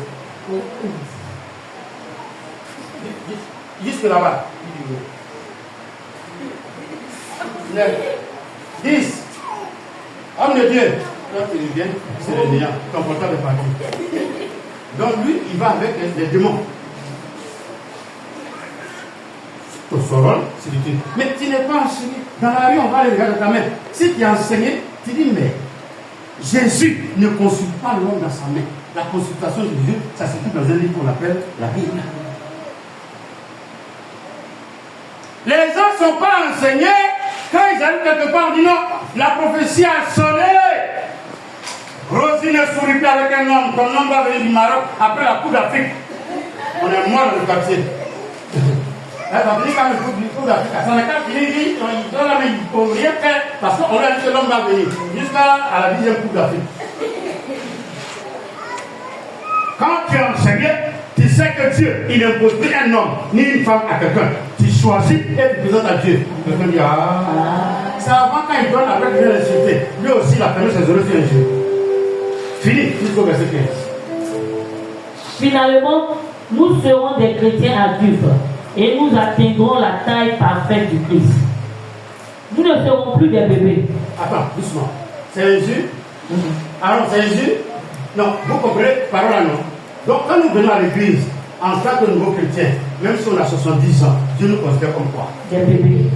Jusque là-bas. 9, 10. Homme de Dieu. Quand il vient, c'est le néant. Ton portable est parti. Donc lui, il va avec les démons. Ton rôle, c'est de dire, mais tu n'es pas enseigné. Dans la rue, on va aller regarder ta main. Si tu es enseigné, tu dis, mais Jésus ne consulte pas l'homme dans sa main. La consultation de Dieu, ça se trouve dans un livre qu'on appelle la Bible. Les gens ne sont pas enseignés. Quand ils arrivent quelque part, on dit non, la prophétie a sonné. Rosie ne sourit plus avec un homme. Ton homme va venir du Maroc après la Coupe d'Afrique. On est mort dans le quartier. Elle va venir quand même Coupe d'Afrique. Ça n'a qu'à finir, il doit la mettre pour rien faire parce qu'on a dit que l'homme va venir jusqu'à la 10e Coupe d'Afrique. Quand tu es enseigné, tu sais que Dieu, il n'impose plus un homme ni une femme à quelqu'un. Tu choisis et tu présentes à Dieu. Quelqu'un dit, c'est avant quand il donne après qu'il vient l'insulter. Lui aussi, il a permis ses oreilles sur les yeux. Fini, jusqu'au verset 15. Finalement, nous serons des chrétiens adultes et nous atteindrons la taille parfaite du Christ. Nous ne serons plus des bébés. Attends, doucement. C'est un jus? Alors, c'est un jus? Non, vous comprenez, parole à non. Donc, quand nous venons à l'église, en tant que nouveaux chrétiens, même si on a 70 ans, Dieu nous considère comme quoi? Des bébés.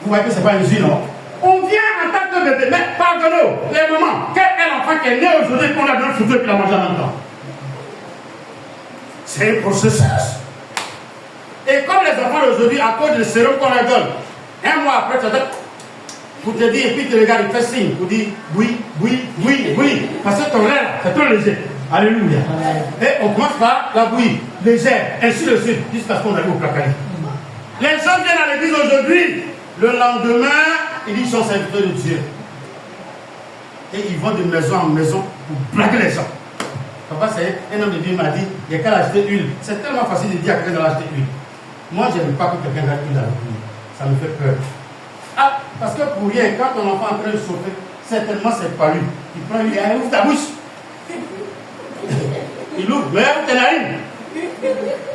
Vous voyez que ce n'est pas un jus, non? On vient en tant que bébé, mais pardonnez-nous, les mamans, quel est l'enfant qui est né aujourd'hui qu'on a donné le photo et qu'il a mangé en même temps? C'est un processus. Et comme les enfants d'aujourd'hui, à cause du sérum qu'on leur donne, un mois après, tu as pour te dire, et puis tu regardes, il fait signe, pour dire oui, oui, oui, oui, parce que ton lait, c'est trop léger. Alléluia. Et on commence par la bouillie, légère, ainsi de suite, jusqu'à ce qu'on arrive au placard. Les gens viennent à l'église aujourd'hui, le lendemain, ils disent qu'ils sont serviteurs de Dieu. Et ils vont de maison en maison pour blaguer les gens. Papa, c'est un homme de Dieu m'a dit, il n'y a qu'à acheter huile. C'est tellement facile de dire à quelqu'un d'acheter huile. Moi, je n'aime pas que quelqu'un achète huile à l'huile. Ça me fait peur. Ah, parce que pour rien, quand ton enfant est en train de chauffer, certainement c'est pas lui. Il prend l'huile et il ouvre ta bouche. Il ouvre, mais ouvre tes narines.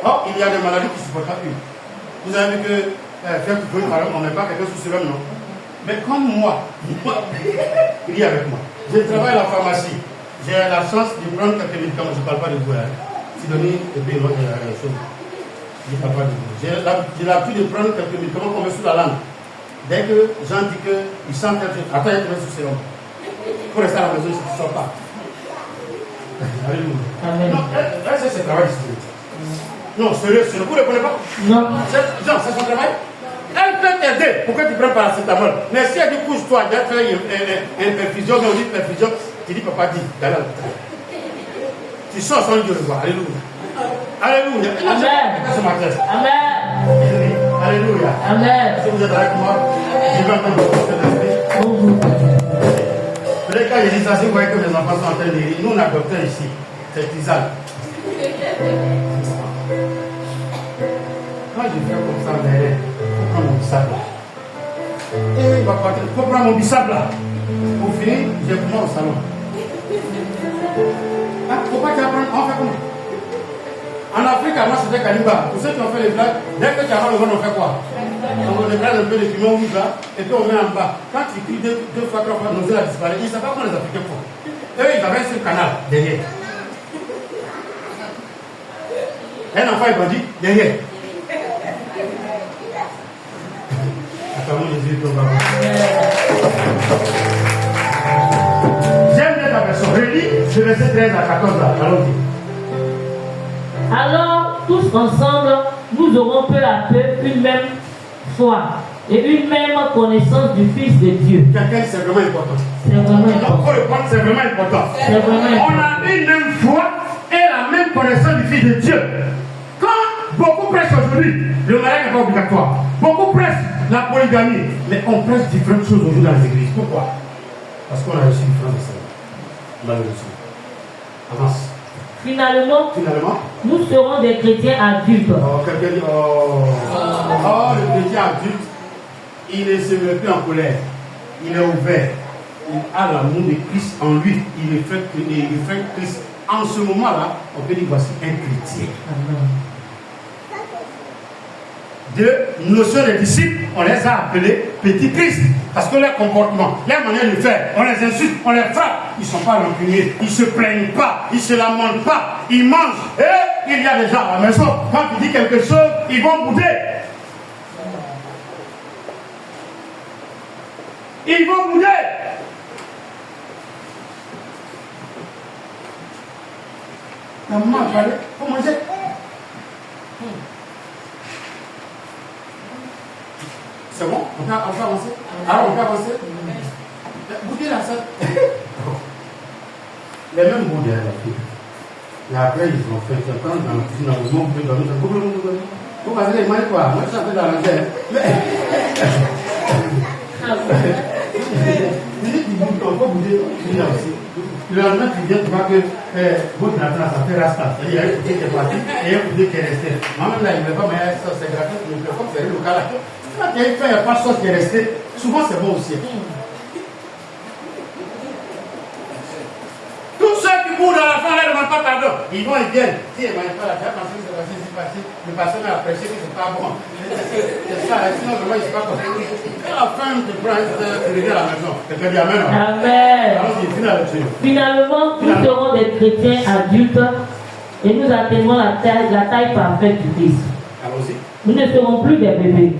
Oh, il y a des maladies qui ne supportent pas l'huile. Vous avez vu que faire du bruit, par exemple, on ne met pas quelqu'un sous sérum, non? Mais comme moi, il est avec moi. Je travaille à la pharmacie. J'ai la chance de prendre quelques médicaments. Je ne parle pas de vous. Sidonie et puis l'autre chose. Je ne parle pas de vous. J'ai l'habitude de prendre quelques médicaments qu'on met sous la langue. Dès que Jean dit qu'il sent quelque chose, attends, il te met sous sérum. Il faut rester à la maison si tu ne sors pas. Alléluia. Amen. Non, c'est ce travail ici. Non, sérieux, vous ne le connaissez pas? Non. Non, c'est son travail. Elle peut t'aider pour que tu prennes paracétamol. Mais si elle dit couche-toi, elle fait une perfusion, mais on dit perfusion, tu dis papa dit, d'aller à l'hôpital. Tu sors sans Dieu le voir. Alléluia. Alléluia. Amen. Amen. Alléluia. Amen. Si vous êtes avec moi, je vais entendre votre esprit. Peut-être quand je dis ça, si vous voyez que les enfants sont en train de rire, nous on a docteur ici, c'est tisane. Quand je fais comme ça, il faut prendre mon bissap là. Et il va partir, il faut prendre mon bissap là. Pour finir, je vais prendre au salon. Ah, pourquoi tu vas prendre? On fait comment? En Afrique, avant c'était Kaliba. Pour ceux qui ont fait les blagues, dès que tu as le ventre, on fait quoi? On dégrade un peu les piments rouges là, et puis on met en bas. Quand tu cries deux fois, trois fois, nos yeux a disparu. Ils ne savent pas comment les Africains font. Eux, ils avaient ce canal derrière. Un enfant est bandit derrière. Attends, Jésus, j'aime bien ta version. Relis le verset 13 à 14 là. Allons-y. Alors, tous ensemble, nous aurons peu à peu une même foi et une même connaissance du Fils de Dieu. Quelqu'un, c'est vraiment important. C'est vraiment important. Il faut le prendre, c'est vraiment important. C'est vraiment important. On a une même foi et la même connaissance du Fils de Dieu. Quand beaucoup prêchent aujourd'hui, le mariage n'est pas obligatoire. Beaucoup prêchent la polygamie. Mais on prêche différentes choses aujourd'hui dans les églises. Pourquoi? Parce qu'on a reçu différents enseignements. On a reçu. Avance. Finalement, nous serons des chrétiens adultes. Oh, quelqu'un dit, le chrétien adulte, il ne se met plus en colère. Il est ouvert. il a l'amour de Christ en lui. Il est fait Christ. En ce moment-là, on peut dire voici un chrétien. De notion des disciples, on les a appelés petits Christ. Parce que leur comportement, leur manière de faire, on les insulte, on les frappe. Ils ne sont pas rancuniers, ils ne se plaignent pas, ils ne se lamentent pas, ils mangent. Et il y a des gens à la maison, quand tu dis quelque chose, ils vont bouder. Ils vont bouder. La maman a parlé, il faut manger. C'est bon? On peut avancer? Alors on peut avancer? Boudez la salle. Les mêmes mots derrière la fille. Et après, ils ont fait ça. Quand dans la cuisine, dans le monde, vous passez les mains quoi? Moi, je suis en train dans la terre. On peut bouger. Le lendemain, tu viens, tu vois que votre nature, ça fait rasta. Il y a un côté qui est parti et un côté qui est resté. Moi-même, là, il ne veut pas, mais ça, c'est gratuit. Le microphone, c'est le local. Quand il n'y a pas de chose qui est restée, souvent c'est bon aussi. Tous ceux qui courent dans la fin, là, ne demandent pas pardon. Ils vont et viennent. Si ils ne demandent pas la terre, parce que c'est passé, le pasteur a prêché que ce n'est pas bon. C'est ça, sinon, vraiment, il ne s'est pas compris. Et la fin, tu prends, tu reviens à la maison. Quelqu'un dit Amen. Amen. Finalement, nous serons des chrétiens adultes et nous atteindrons la taille parfaite du Christ. Allons-y. Nous ne serons plus des bébés.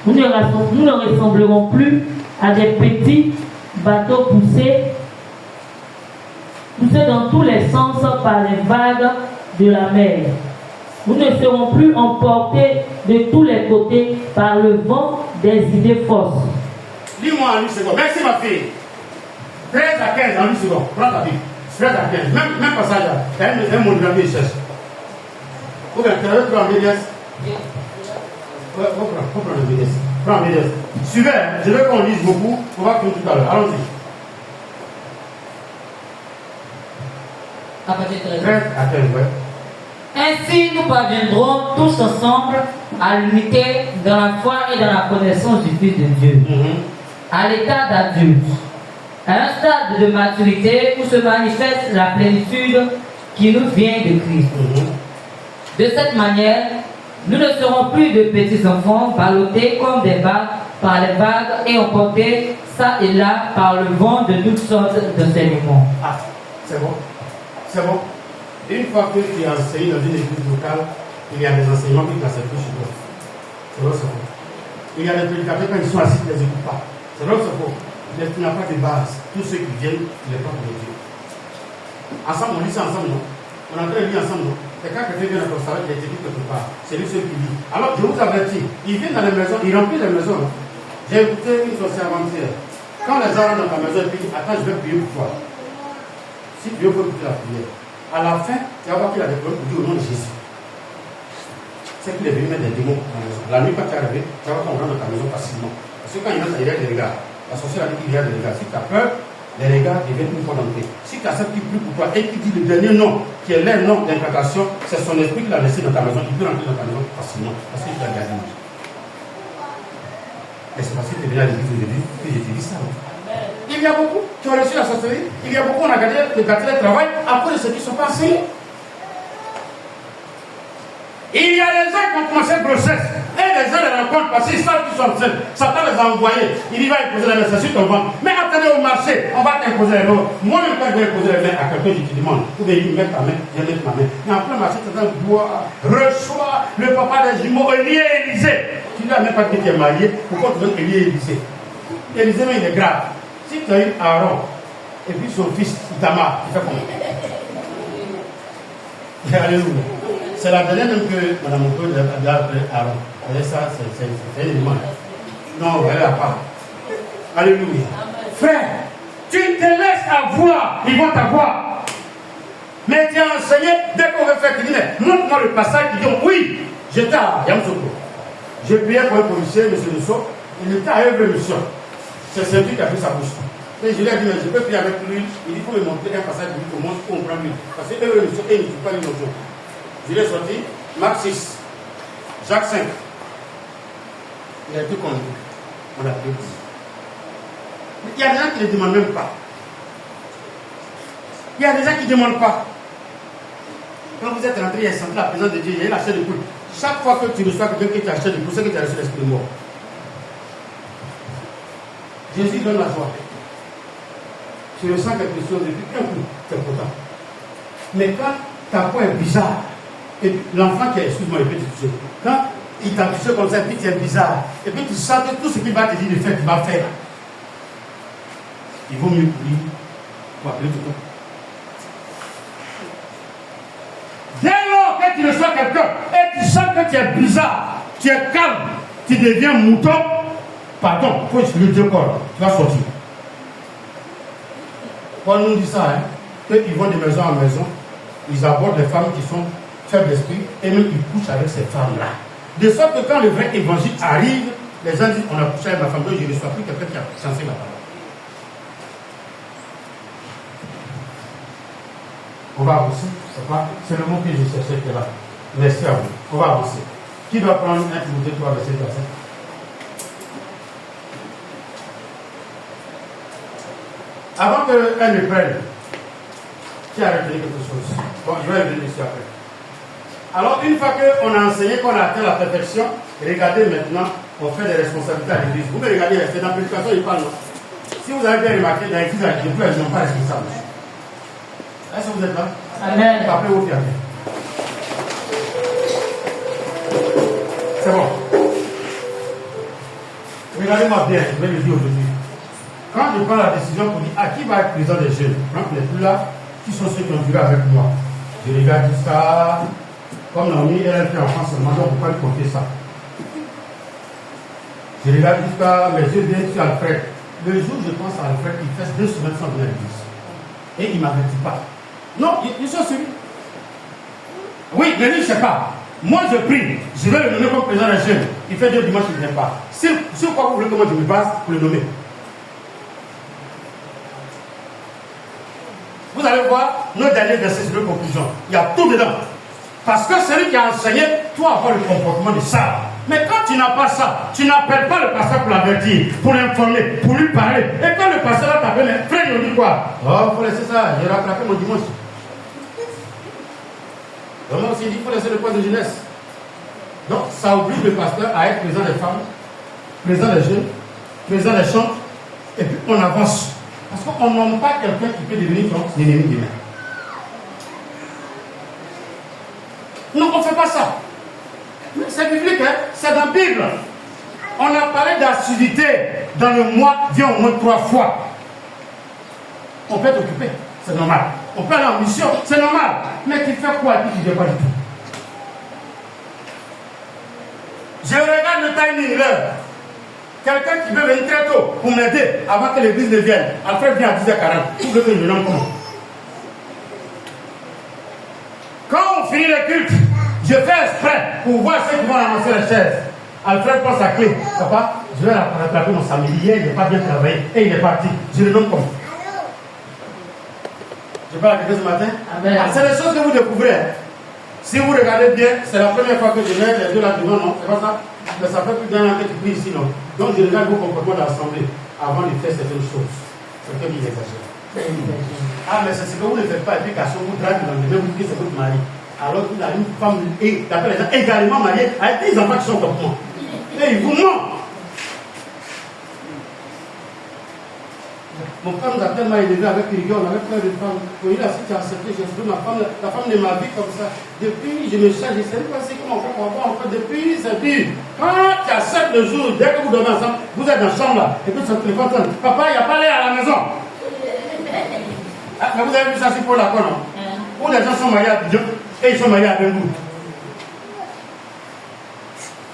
Nous ne ressemblerons plus à des petits bateaux poussés dans tous les sens par les vagues de la mer. Nous ne serons plus emportés de tous les côtés par le vent des idées fausses. Dis-moi en 8 secondes. Merci ma fille. 13 à 15 en 8 secondes. Prends ta Bible. 13 à 15. Même passage là. Il y a un mot de la vie, il cherche. Ou bien, tu veux prendre BDS? Prends le BDS. Prends le BDS. Suivez, je veux qu'on lise beaucoup. On va finir tout à l'heure. Allons-y. À partir de 13 à 15, ouais. Ainsi, nous parviendrons tous ensemble à l'unité dans la foi et dans la connaissance du Fils de Dieu, à l'état d'adulte, à un stade de maturité où se manifeste la plénitude qui nous vient de Christ. De cette manière, nous ne serons plus de petits enfants ballottés comme des vagues par les vagues et emportés ça et là par le vent de toutes sortes d'enseignements. Ah, c'est bon. C'est bon. Une fois que tu as enseigné dans une église locale, il y a des enseignements qui ne s'appliquent plus sur toi. C'est vrai, c'est faux. Il y a des prédicateurs, quand ils sont assis, ils ne les écoutent pas. C'est vrai, c'est faux. Tu n'as pas de base. Tous ceux qui viennent, tu les prends pour Dieu. Ensemble, on lit ça ensemble, non? On est en train de lire ensemble, non? C'est quand quelqu'un vient dans ton salon, il est écrit quelque part. C'est lui seul qui lit. Alors, je vous avertis, ils viennent dans les maisons, ils remplissent les maisons. Non? J'ai écouté une sorcière avant-hier. Quand les gens rentrent dans ta maison, ils disent attends, je vais prier pour toi. Si Dieu veut écouter la prière, à la fin, tu vas voir qu'il a des problèmes pour dire au nom de Jésus. C'est qu'il est venu mettre des démons dans la maison. La nuit, quand tu es arrivé, tu vas voir qu'on rentre dans ta maison facilement. Parce que quand il rentre, il y a des regards. La sorcière a dit qu'il y a des regards. Si tu as peur, les regards deviennent une fois d'entrée. Si tu as celle qui prie pour toi et qui dit le dernier nom, qui est leur nom d'incantation, c'est son esprit qui l'a laissé dans ta maison. Il peut rentrer dans ta maison facilement. Parce qu'il a gardé. Et c'est parce que tu es venu à l'église aujourd'hui que je te dis ça. Il y a beaucoup qui ont reçu la sorcellerie. Il y a beaucoup qui ont gardé le travail à cause de ceux qui ne sont pas enseignés. Il y a des gens qui ont commencé grossesse. Et les gens les rencontrent parce qu'ils savent qu'ils sont enceintes. Satan les a envoyés. Il va imposer la main sur ton ventre. Mais attendez au marché, on va t'imposer les mains. Moi-même, quand je vais imposer les mains à quelqu'un, je te demande. Ou bien il met ta main, je mets ma main. Et en plein marché, tu as boire, reçoit le papa des jumeaux, Élie et Élisée. Tu ne lui as même pas dit que tu es marié. Pourquoi tu veux Élie et Élisée? Élisée, mais il est grave. Si tu as eu Aaron, et puis son fils Itamar, tu fais comment? Alléluia. C'est la dernière même que Mme Mouko a appelé Aaron. Et ça, c'est un élément. Non, elle n'a pas. Alléluia. Frère, tu te laisses avoir, ils vont t'avoir. Mais tu as enseigné, dès qu'on veut faire, tu dis, montre-moi le passage qui dit, oui, j'étais à Yamsoko. J'ai prié pour un policier, M. Lusso, il était à œuvre mission. C'est celui qui a pris sa bouche. Et je lui ai dit, mais je peux prier avec lui. Il dit, il faut me montrer un passage de lui, comment on comprend lui. Parce que œuvre mission, et il ne dit pas une notion. Je l'ai sorti, Marc 6, Jacques 5. Il a tout conduit. On a tout dit. Mais il y a des gens qui ne demandent même pas. Il y a des gens qui ne demandent pas. Quand vous êtes rentré, il y a senti la présence de Dieu, il y a la chair de poule. Chaque fois que tu reçois quelqu'un qui t'a acheté de poule, c'est que tu as reçu l'esprit mort. Jésus donne la joie. Tu ressens quelque chose et puis un coup, tu es content. Mais quand ta peau est bizarre, et l'enfant qui est, excuse-moi, il peut te toucher. Quand il t'a touché comme ça, et puis tu es bizarre, et puis tu sens que tout ce qu'il va te dire de faire, tu vas faire. Il vaut mieux prier pour appeler tout le temps. Dès lors que tu reçois quelqu'un et tu sens que tu es bizarre, tu es calme, tu deviens mouton, pardon, il faut expliquer Dieu corps, tu vas sortir. Paul nous dit ça, hein, qu'ils vont de maison en maison, ils abordent les femmes qui sont faibles d'esprit et même ils couchent avec ces femmes-là. De sorte que quand le vrai évangile arrive, les gens disent on a couché avec ma femme, donc je ne reçois plus quelqu'un qui a chancé la parole. On va avancer, c'est le mot que je cherchais qui est là. Merci à vous. On va avancer. Qui doit prendre 1 Timothée 3, verset 17? Avant qu'elle ne prenne, qui a retenu quelque chose? Bon, je vais revenir ici après. Alors, une fois qu'on a enseigné qu'on a atteint la perfection, regardez maintenant, on fait des responsabilités à l'église. Vous me regardez, c'est dans l'éducation, il parle. Si vous avez bien remarqué, dans l'église, les plus, elles ne sont pas responsables. Est-ce que vous êtes là? Amen. Appelez au pied. C'est bon. Regardez-moi bien, je vais le dire aujourd'hui. Quand je prends la décision pour dire à qui va être présent des jeunes, quand les plus là, qui sont ceux qui ont duré avec moi, je regarde ça, comme Naomi, elle était en France seulement, donc on ne peut pas lui compter ça. Je regarde jusqu'à mes yeux viennent sur Alfred. Le jour où je pense à Alfred, il fait 2 semaines sans venir à l'église. Et il ne m'avertit pas. Non, ils sont suivis. Oui, mais lui, je ne sais pas. Moi, je prie. Je vais le nommer comme président des jeunes. Il fait 2 dimanches qu'il ne vient pas. Sur quoi vous voulez que moi je me base pour le nommer? Vous allez voir nos derniers versets sur les conclusions. Il y a tout dedans. Parce que celui qui a enseigné, toi, avoir le comportement de ça. Mais quand tu n'as pas ça, tu n'appelles pas le pasteur pour l'avertir, pour l'informer, pour lui parler. Et quand le pasteur t'appelle, frère, il nous dit quoi? Oh, il faut laisser ça, j'ai rattrapé mon dimanche. Vraiment aussi, il faut laisser le point de jeunesse. Donc, ça oblige le pasteur à être présent des femmes, présent des jeunes, présent des chants, et puis on avance. Parce qu'on nomme pas quelqu'un qui peut devenir son ennemi demain. Non, on ne fait pas ça. C'est biblique, hein? C'est dans la Bible. On a parlé d'assiduité dans le mois, vient au moins 3 fois. On peut être occupé, c'est normal. On peut aller en mission, c'est normal. Mais tu fais quoi et puis tu ne viens pas du tout? Je regarde le timing, l'heure. Quelqu'un qui veut venir très tôt pour m'aider avant que l'église ne vienne. Alfred vient à 10h40. Tout le monde me nomme comment? Quand on finit le culte, je fais exprès pour voir ceux qui vont ramasser les chaises. Alfred prend sa clé. Papa, je vais rattraper mon samedi. Hier, il n'est pas bien travaillé et il est parti. Je le nomme comment? Je parle à quelqu'un ce matin. Amen. C'est des choses que vous découvrez. Si vous regardez bien, c'est la première fois que je mets les deux là devant, non? C'est pas ça? Mais ça fait plus d'un an que tu pries ici, non? Donc je regarde vos comportements de l'assemblée avant de faire certaines choses. Quelqu'un qui exagère. Ah, mais c'est ce que vous ne faites pas, éducation, vous draguez dans le même, vous dites que c'est votre mari. Alors qu'il a une femme, et d'après les gens, également mariée, avec des enfants qui sont comme moi. Et il vous ment. Mon frère nous a tellement élevé avec rigueur, on avait plein de femmes. Oui, là, si tu as accepté, j'ai trouvé ma femme, la femme de ma vie comme ça. Depuis, je me charge, je ne sais pas comment on fait, encore depuis, c'est dur. Quand tu acceptes le jour, dès que vous dormez ensemble, vous êtes dans la chambre là, et puis sur le téléphone, papa, il n'y a pas l'air à la maison. Ah, mais vous avez vu ça, c'est pour la con, non? Où les gens sont mariés à Dieu et ils sont mariés à Bengoud.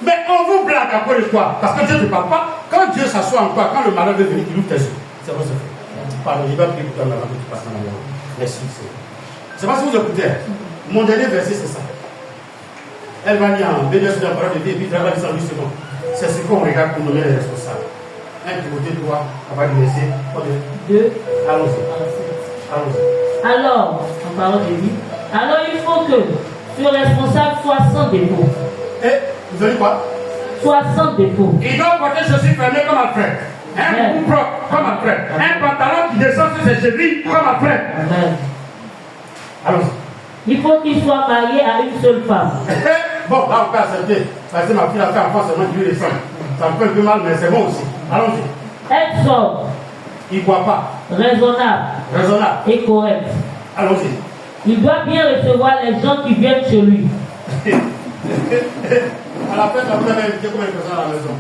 Mais on vous blague à quoi de quoi? Parce que Dieu ne te parle pas. Quand Dieu s'assoit en toi, quand le malheur veut venir, il ouvre tes yeux. C'est vrai, c'est fait. Pardon, je vais prier pour toi avant que tu passes en arrière. Merci, Seigneur. Je ne sais pas si vous écoutez. Mon dernier verset, c'est ça. Elle va dire en bénédiction de la parole de Dieu et puis travailler sans 8 secondes. C'est ce qu'on regarde pour nommer les responsables. 1 Timothée 3, à partir du verset 2. Allons-y. Allons-y. Alors, en parlant de lui, alors il faut que ce responsable soit sans défaut. Et vous avez quoi? Soit sans défaut. Il doit porter chaussures fermées comme Alfred. Un boubou propre comme un frère. Un pantalon qui descend sur ses chevilles comme un frère. Amen. Allons-y. Il faut qu'il soit marié à une seule femme. Bon, là on peut accepter. Parce que ma fille a fait enfant seulement du descend. Ça me fait un peu mal, mais c'est bon aussi. Allons-y. Être sobre, Il ne boit pas. raisonnable Raisonnable. et correct. Allons-y. Il doit bien recevoir les gens qui viennent chez lui. À la fin, vous avez invité combien de personnes à la maison?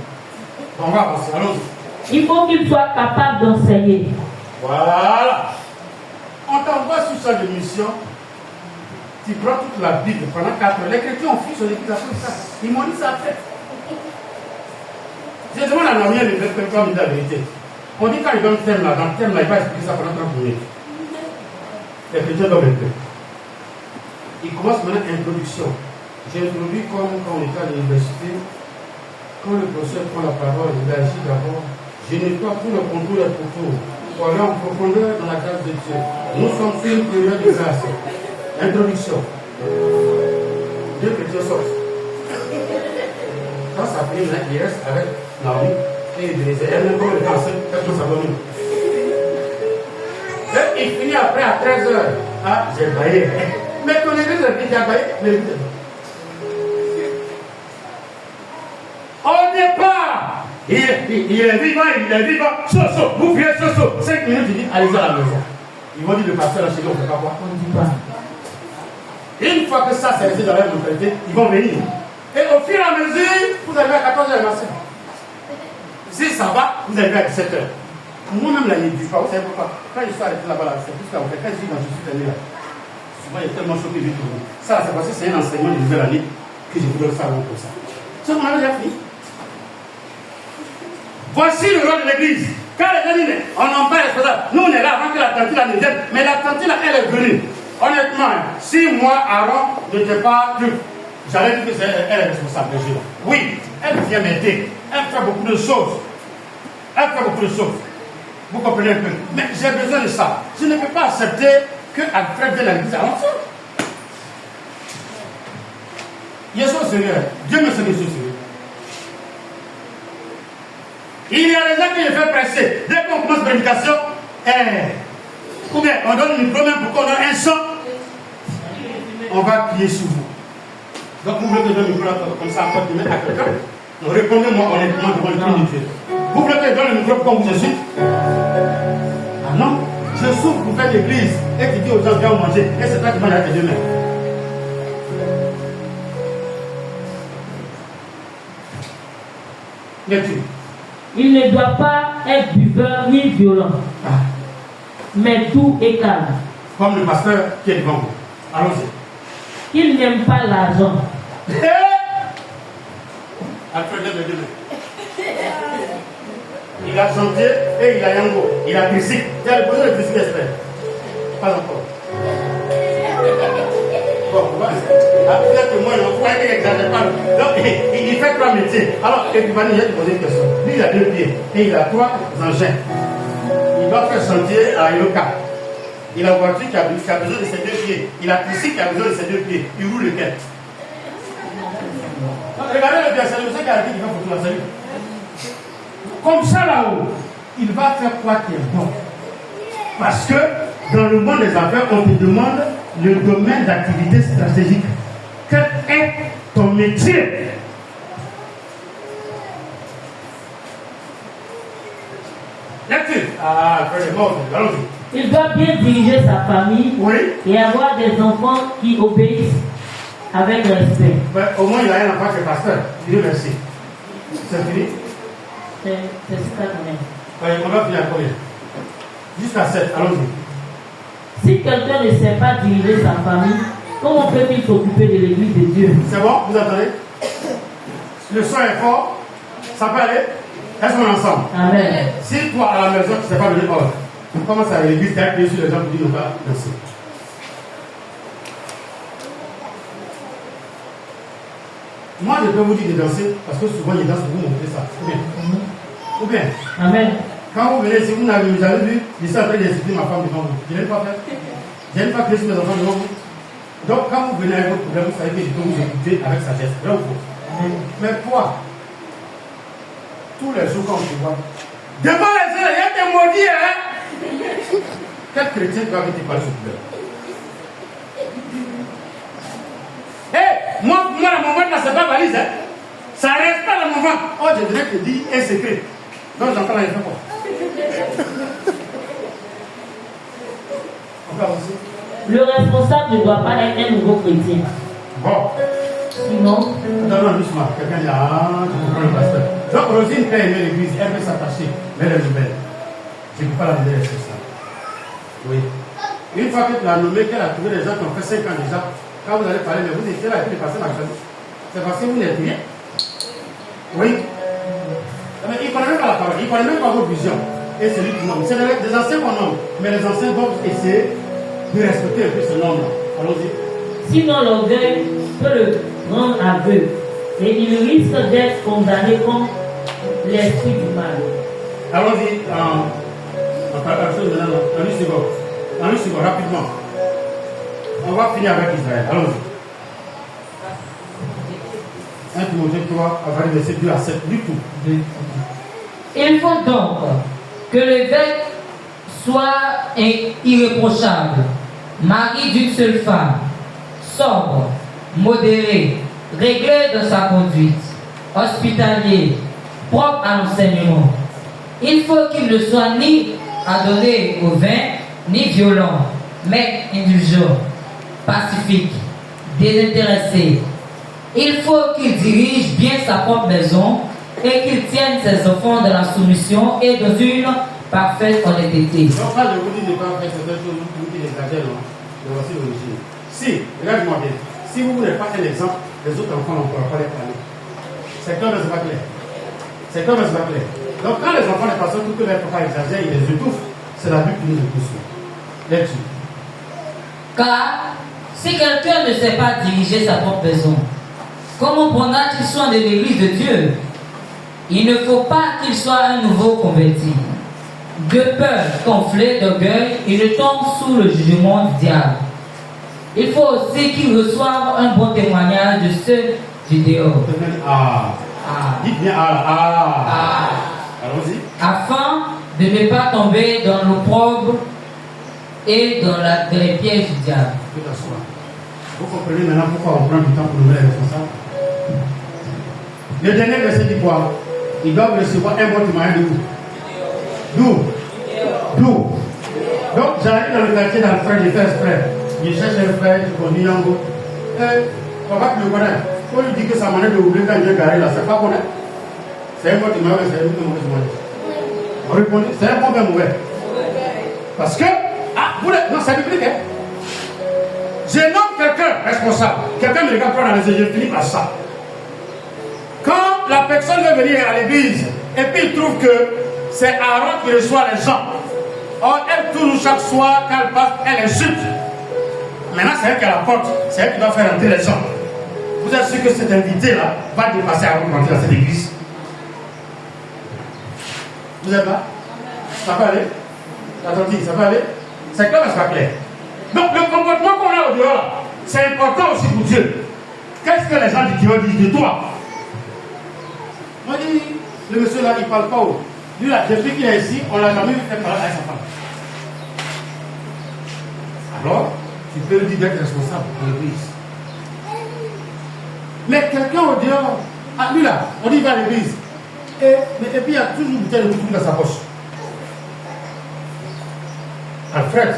On va avancer. Allons-y. Il faut qu'il soit capable d'enseigner. Voilà. On t'envoie sur ça de mission. Tu prends toute la Bible pendant 4 heures. Les chrétiens ont fui sur l'église après ça. Ils m'ont dit ça fait. Je demande à Naomi de faire comme la vérité. On dit quand ils donnent thème là, dans le thème là, il va expliquer ça pendant 30 minutes. Les chrétiens doivent être. Il commence maintenant l'introduction. J'ai introduit comme quand on était à l'université. Quand le professeur prend la parole, il agit d'abord. Je nettoie tout le contour des poteaux pour aller en profondeur dans la grâce de Dieu. Nous sommes sur une période de grâce. Introduction. Deux chrétiens sortent. Quand ça finit, il reste avec Naomi et il disait, elle n'a pas le temps, elle peut s'abonner. Il finit après à 13h. Ah, j'ai baillé. Mais ton église est déjà baillé. Au départ, il est vivant, Soso, vous priez Soso. 5 minutes, il dit, allez-y à la maison. Ils vont dire, le pasteur là chez nous, on ne fait pas quoi. On ne dit pas. Une fois que ça c'est resté dans leur mentalité, ils vont venir. Et au fur et à mesure, vous arrivez à 14h le matin. Si ça va, vous arrivez à 17h. Moi-même, là, il ne dit pas, vous savez pourquoi? Quand je suis arrêté là-bas, là, c'est plus là, quand je dis quand je suis venu là, souvent il est tellement choqué de tout. Ça, c'est parce que c'est un enseignement de nouvelle année que je vous donne ça pour ça. Ça, on a déjà fini. Voici le rôle de l'église. Quand les gens disent, on n'en parle pas, nous on est là avant que la tante là ne vienne, mais la tante là, elle est venue. Honnêtement, si moi, Aaron, n'était pas truc, j'allais dire qu'elle est responsable de Dieu. Oui, elle vient m'aider. Elle fait beaucoup de choses. Vous comprenez un peu. Mais j'ai besoin de ça. Je ne peux pas accepter que Alfred vienne à l'église avant ça. Il y a chose sérieuse. Dieu me sait des choses sérieuses. Il y a des gens qui le font presser. Dès qu'on commence la prédication, ou bien on donne une promesse pour qu'on ait un son, on va crier sur vous. Donc vous voulez que je donne une promesse comme ça, encore de mettre à quelqu'un. Répondez-moi honnêtement devant le trône de Dieu. Vous voulez que je donne le micro comme vous suis? Ah non, je souffre pour faire l'église et qui dit aux gens viens manger. Et c'est toi qui manges avec tes deux mains. Lecture. Il ne doit pas être buveur ni violent, mais doux et calme. Comme le pasteur qui est devant vous. Allons-y. Il n'aime pas l'argent. Alfred, lève les deux mains. Il a chanté et il a yango. Il a critique. Il a le besoin de critique espère. Pas encore. Bon, peut-être que moi, on voit qu'il n'exagère pas. Donc, il fait 3 métiers. Alors, Ekubani, je vais te poser une question. Lui, il a 2 pieds et il a 3 engins. Il doit faire chantier à Yoka. Il a une voiture qui a besoin de ses 2 pieds. Il a critique qui a besoin de ses 2 pieds. Il roule lequel? Regardez le bien, c'est le monsieur qui a dit qu'il va foutre la salut. Comme ça là-haut, il va faire quoi qui est bon. Parce que dans le monde des affaires, on te demande le domaine d'activité stratégique. Quel est ton métier? Lecture. Ah, allons-y. Il doit bien diriger sa famille, oui, et avoir des enfants qui obéissent avec respect. Ouais, au moins, il a un enfant qui est pasteur. Dieu merci. C'est fini? C'est ça même. Ouais, on va finir à combien? Jusqu'à 7, allons-y. Si quelqu'un ne sait pas diriger sa famille, comment peut-il s'occuper de l'église de Dieu? C'est bon? Vous entendez? Le son est fort. Ça peut aller? Est-ce qu'on est ensemble? Amen. Si toi, à la maison, tu ne sais pas donner ordre, comment ça va l'église? Tu as appuyé sur les gens qui disent non pas danser. Moi, je peux vous dire de danser parce que souvent, les danses, vous montrez ça. Ou bien? Amen. Quand vous venez ici, vous n'avez jamais vu, je suis en train d'insulter ma femme devant vous. Je n'ai pas fait. Je n'ai pas créé sur mes enfants devant vous. Donc, quand vous venez avec votre problème, vous savez que je peux vous écouter avec sagesse. Vrai ou faux? Mais toi, tous les jours, quand on te voit, Devant les gens, il y a des maudits, hein. Quel chrétien doit venir parler sur le Hé, moi, la maman, là, c'est pas valise, hein. Ça reste pas la maman. Oh, je dirais que dit un secret. Donc, j'entends la il fait quoi? Le responsable ne doit pas être un nouveau chrétien. Bon. Sinon, Non, doucement. Quelqu'un dit, ah, je comprends le pasteur. Donc, Rosine, quand elle aimait l'église, elle veut s'attacher, mais elle est nouvelle. Je ne peux pas la donner sur ça. Oui. Une fois que tu l'as nommé, qu'elle a trouvé des gens qui ont fait 5 ans déjà, quand vous allez parler, mais vous étiez là et puis les passez ma chose. C'est parce que vous n'êtes rien. Oui. Mais il ne connaît même pas la parole, il ne connaît même pas votre vision. Et celui qui nomme. C'est des anciens qu'on nomme, mais les anciens doivent essayer de respecter un peu ce nom-là. Allons-y. sinon l'orgueil peut le rendre aveugle et il risque d'être condamné comme l'esprit du mal. Allons-y. En une seconde, rapidement. On va finir avec Israël. Allons-y. 1 Timothée 3, à partir de verset 2 à 7, du tout. Il faut donc que l'évêque soit irréprochable, mari d'une seule femme, sobre, modéré, réglé dans sa conduite, hospitalier, propre à l'enseignement. Il faut qu'il ne soit ni adoré au vin, ni violent, mais indulgent, pacifique, désintéressé. Il faut qu'il dirige bien sa propre maison et qu'il tienne ses enfants dans la soumission et dans une parfaite honnêteté. Donc, quand je vous dis de ne pas faire certaines choses, vous qui exagérez, mais voici l'origine. Si, regarde-moi bien, si vous n'êtes pas un exemple, les autres enfants ne pourront pas les parler. C'est comme c'est pas clair. C'est comme c'est pas clair. Donc, quand les enfants, les personnes, tout que les papas exagèrent, ils les étouffent, c'est la Bible qui nous étouffe. Là-dessus. Car si quelqu'un ne sait pas diriger sa propre maison, comment prendra-t-il soin de l'église de Dieu? Il ne faut pas qu'il soit un nouveau converti. De peur, gonflé d'orgueil, il tombe sous le jugement du diable. Il faut aussi qu'il reçoive un bon témoignage de ceux du dehors. Dites bien Allons-y. Afin de ne pas tomber dans l'opprobre et dans les pièges du diable. Vous comprenez maintenant pourquoi on prend du temps pour nommer les responsables? Le dernier verset dit quoi? Ils doivent recevoir un bon témoignage de vous. D'où? Donc j'arrive dans le quartier dans le frère, j'ai fait exprès. Je cherche un frère, je connais Yango. Papa qui le connaît, faut lui dire que sa manière de ouvrir quand il est garé là, c'est pas bon. C'est un bon témoignage, c'est un mauvais témoignage. Vous répondez, c'est un bon bien mauvais. Parce que, non, c'est biblique, hein. Je nomme quelqu'un responsable. Quelqu'un me regarde dans les yeux, je finis par ça. Quand la personne veut venir à l'église et puis il trouve que c'est Aaron qui reçoit les gens, or elle tourne chaque soir, quand elle passe, elle insulte. Maintenant, c'est elle qui a la porte, c'est elle qui doit faire entrer les gens. Vous êtes sûr que cet invité-là va dépasser Aaron pour entrer dans cette église? Vous êtes là? Ça peut aller? Attendez, ça peut aller? C'est clair, mais c'est pas clair. Donc le comportement qu'on a au dehors, là, c'est important aussi pour Dieu. Qu'est-ce que les gens du dehors disent de toi? Moi, je dis, le monsieur là, il ne parle pas haut. Lui là, depuis qu'il est ici, on l'a jamais vu faire parler à sa femme. Alors, tu peux lui dire d'être responsable de l'église. Mais quelqu'un au dehors, lui là, on dit il va à l'église. Et puis il y a toujours une bouteille de bouteille dans sa poche. Alfred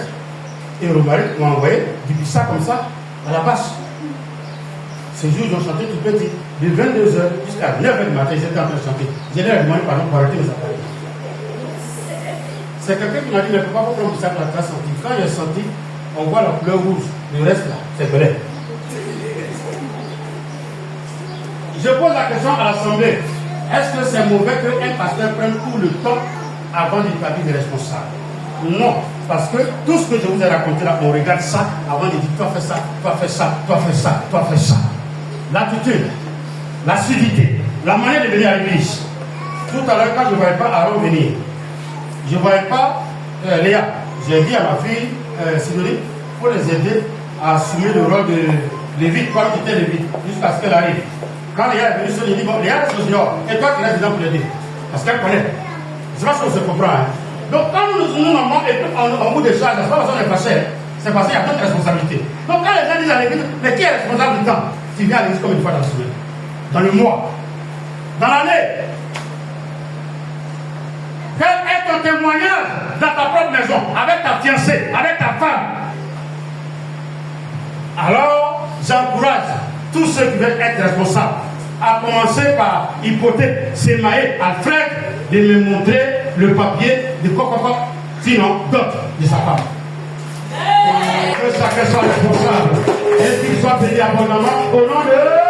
et Romaric m'ont envoyé du pissa comme ça à la bâche. Ce jour, ils ont chanté tout petit. De 22h jusqu'à 9h du matin, ils étaient en train de chanter. J'ai leur demandé pardon pour arrêter les appareils. C'est quelqu'un qui m'a dit, mais pourquoi vous prendre ça pour la trace senti? Quand j'ai senti, on voit la couleur rouge. Le reste là, c'est vrai. Je pose la question à l'Assemblée. Est-ce que c'est mauvais qu'un pasteur prenne tout le temps avant d'établir des responsables? Non. Parce que tout ce que je vous ai raconté là, on regarde ça avant de dire toi fais ça, toi fais ça, toi fais ça, toi fais ça. L'attitude, l'assiduité, la manière de venir à l'église. Tout à l'heure, quand je ne voyais pas Aaron venir, je ne voyais pas Léa. J'ai dit à ma fille, Sidonie, il faut les aider à assumer le rôle de Lévite, quand tu étais Lévite, jusqu'à ce qu'elle arrive. Quand Léa est venue, je lui ai dit, bon, Léa reste au dehors, et toi tu restes dedans pour l'aider. Parce qu'elle connaît. C'est pas ce qu'on se comprend. Hein. Donc quand nous normons et on bout de choses, c'est pas parce qu'on est fâché, c'est parce qu'il y a d'autres responsabilités. Donc quand les gens disent à l'église, mais qui est responsable du temps? Tu viens à l'église comme une fois dans la semaine, dans le mois, dans l'année. Quel est ton témoignage dans ta propre maison, avec ta fiancée, avec ta femme? Alors, j'encourage tous ceux qui veulent être responsables, à commencer par Hypothèque, Sémaé, Alfred, de me montrer le papier de quoi, sinon d'autres de sa femme. Que chacun soit responsable et qu'il soit béni abondamment au nom de Dieu.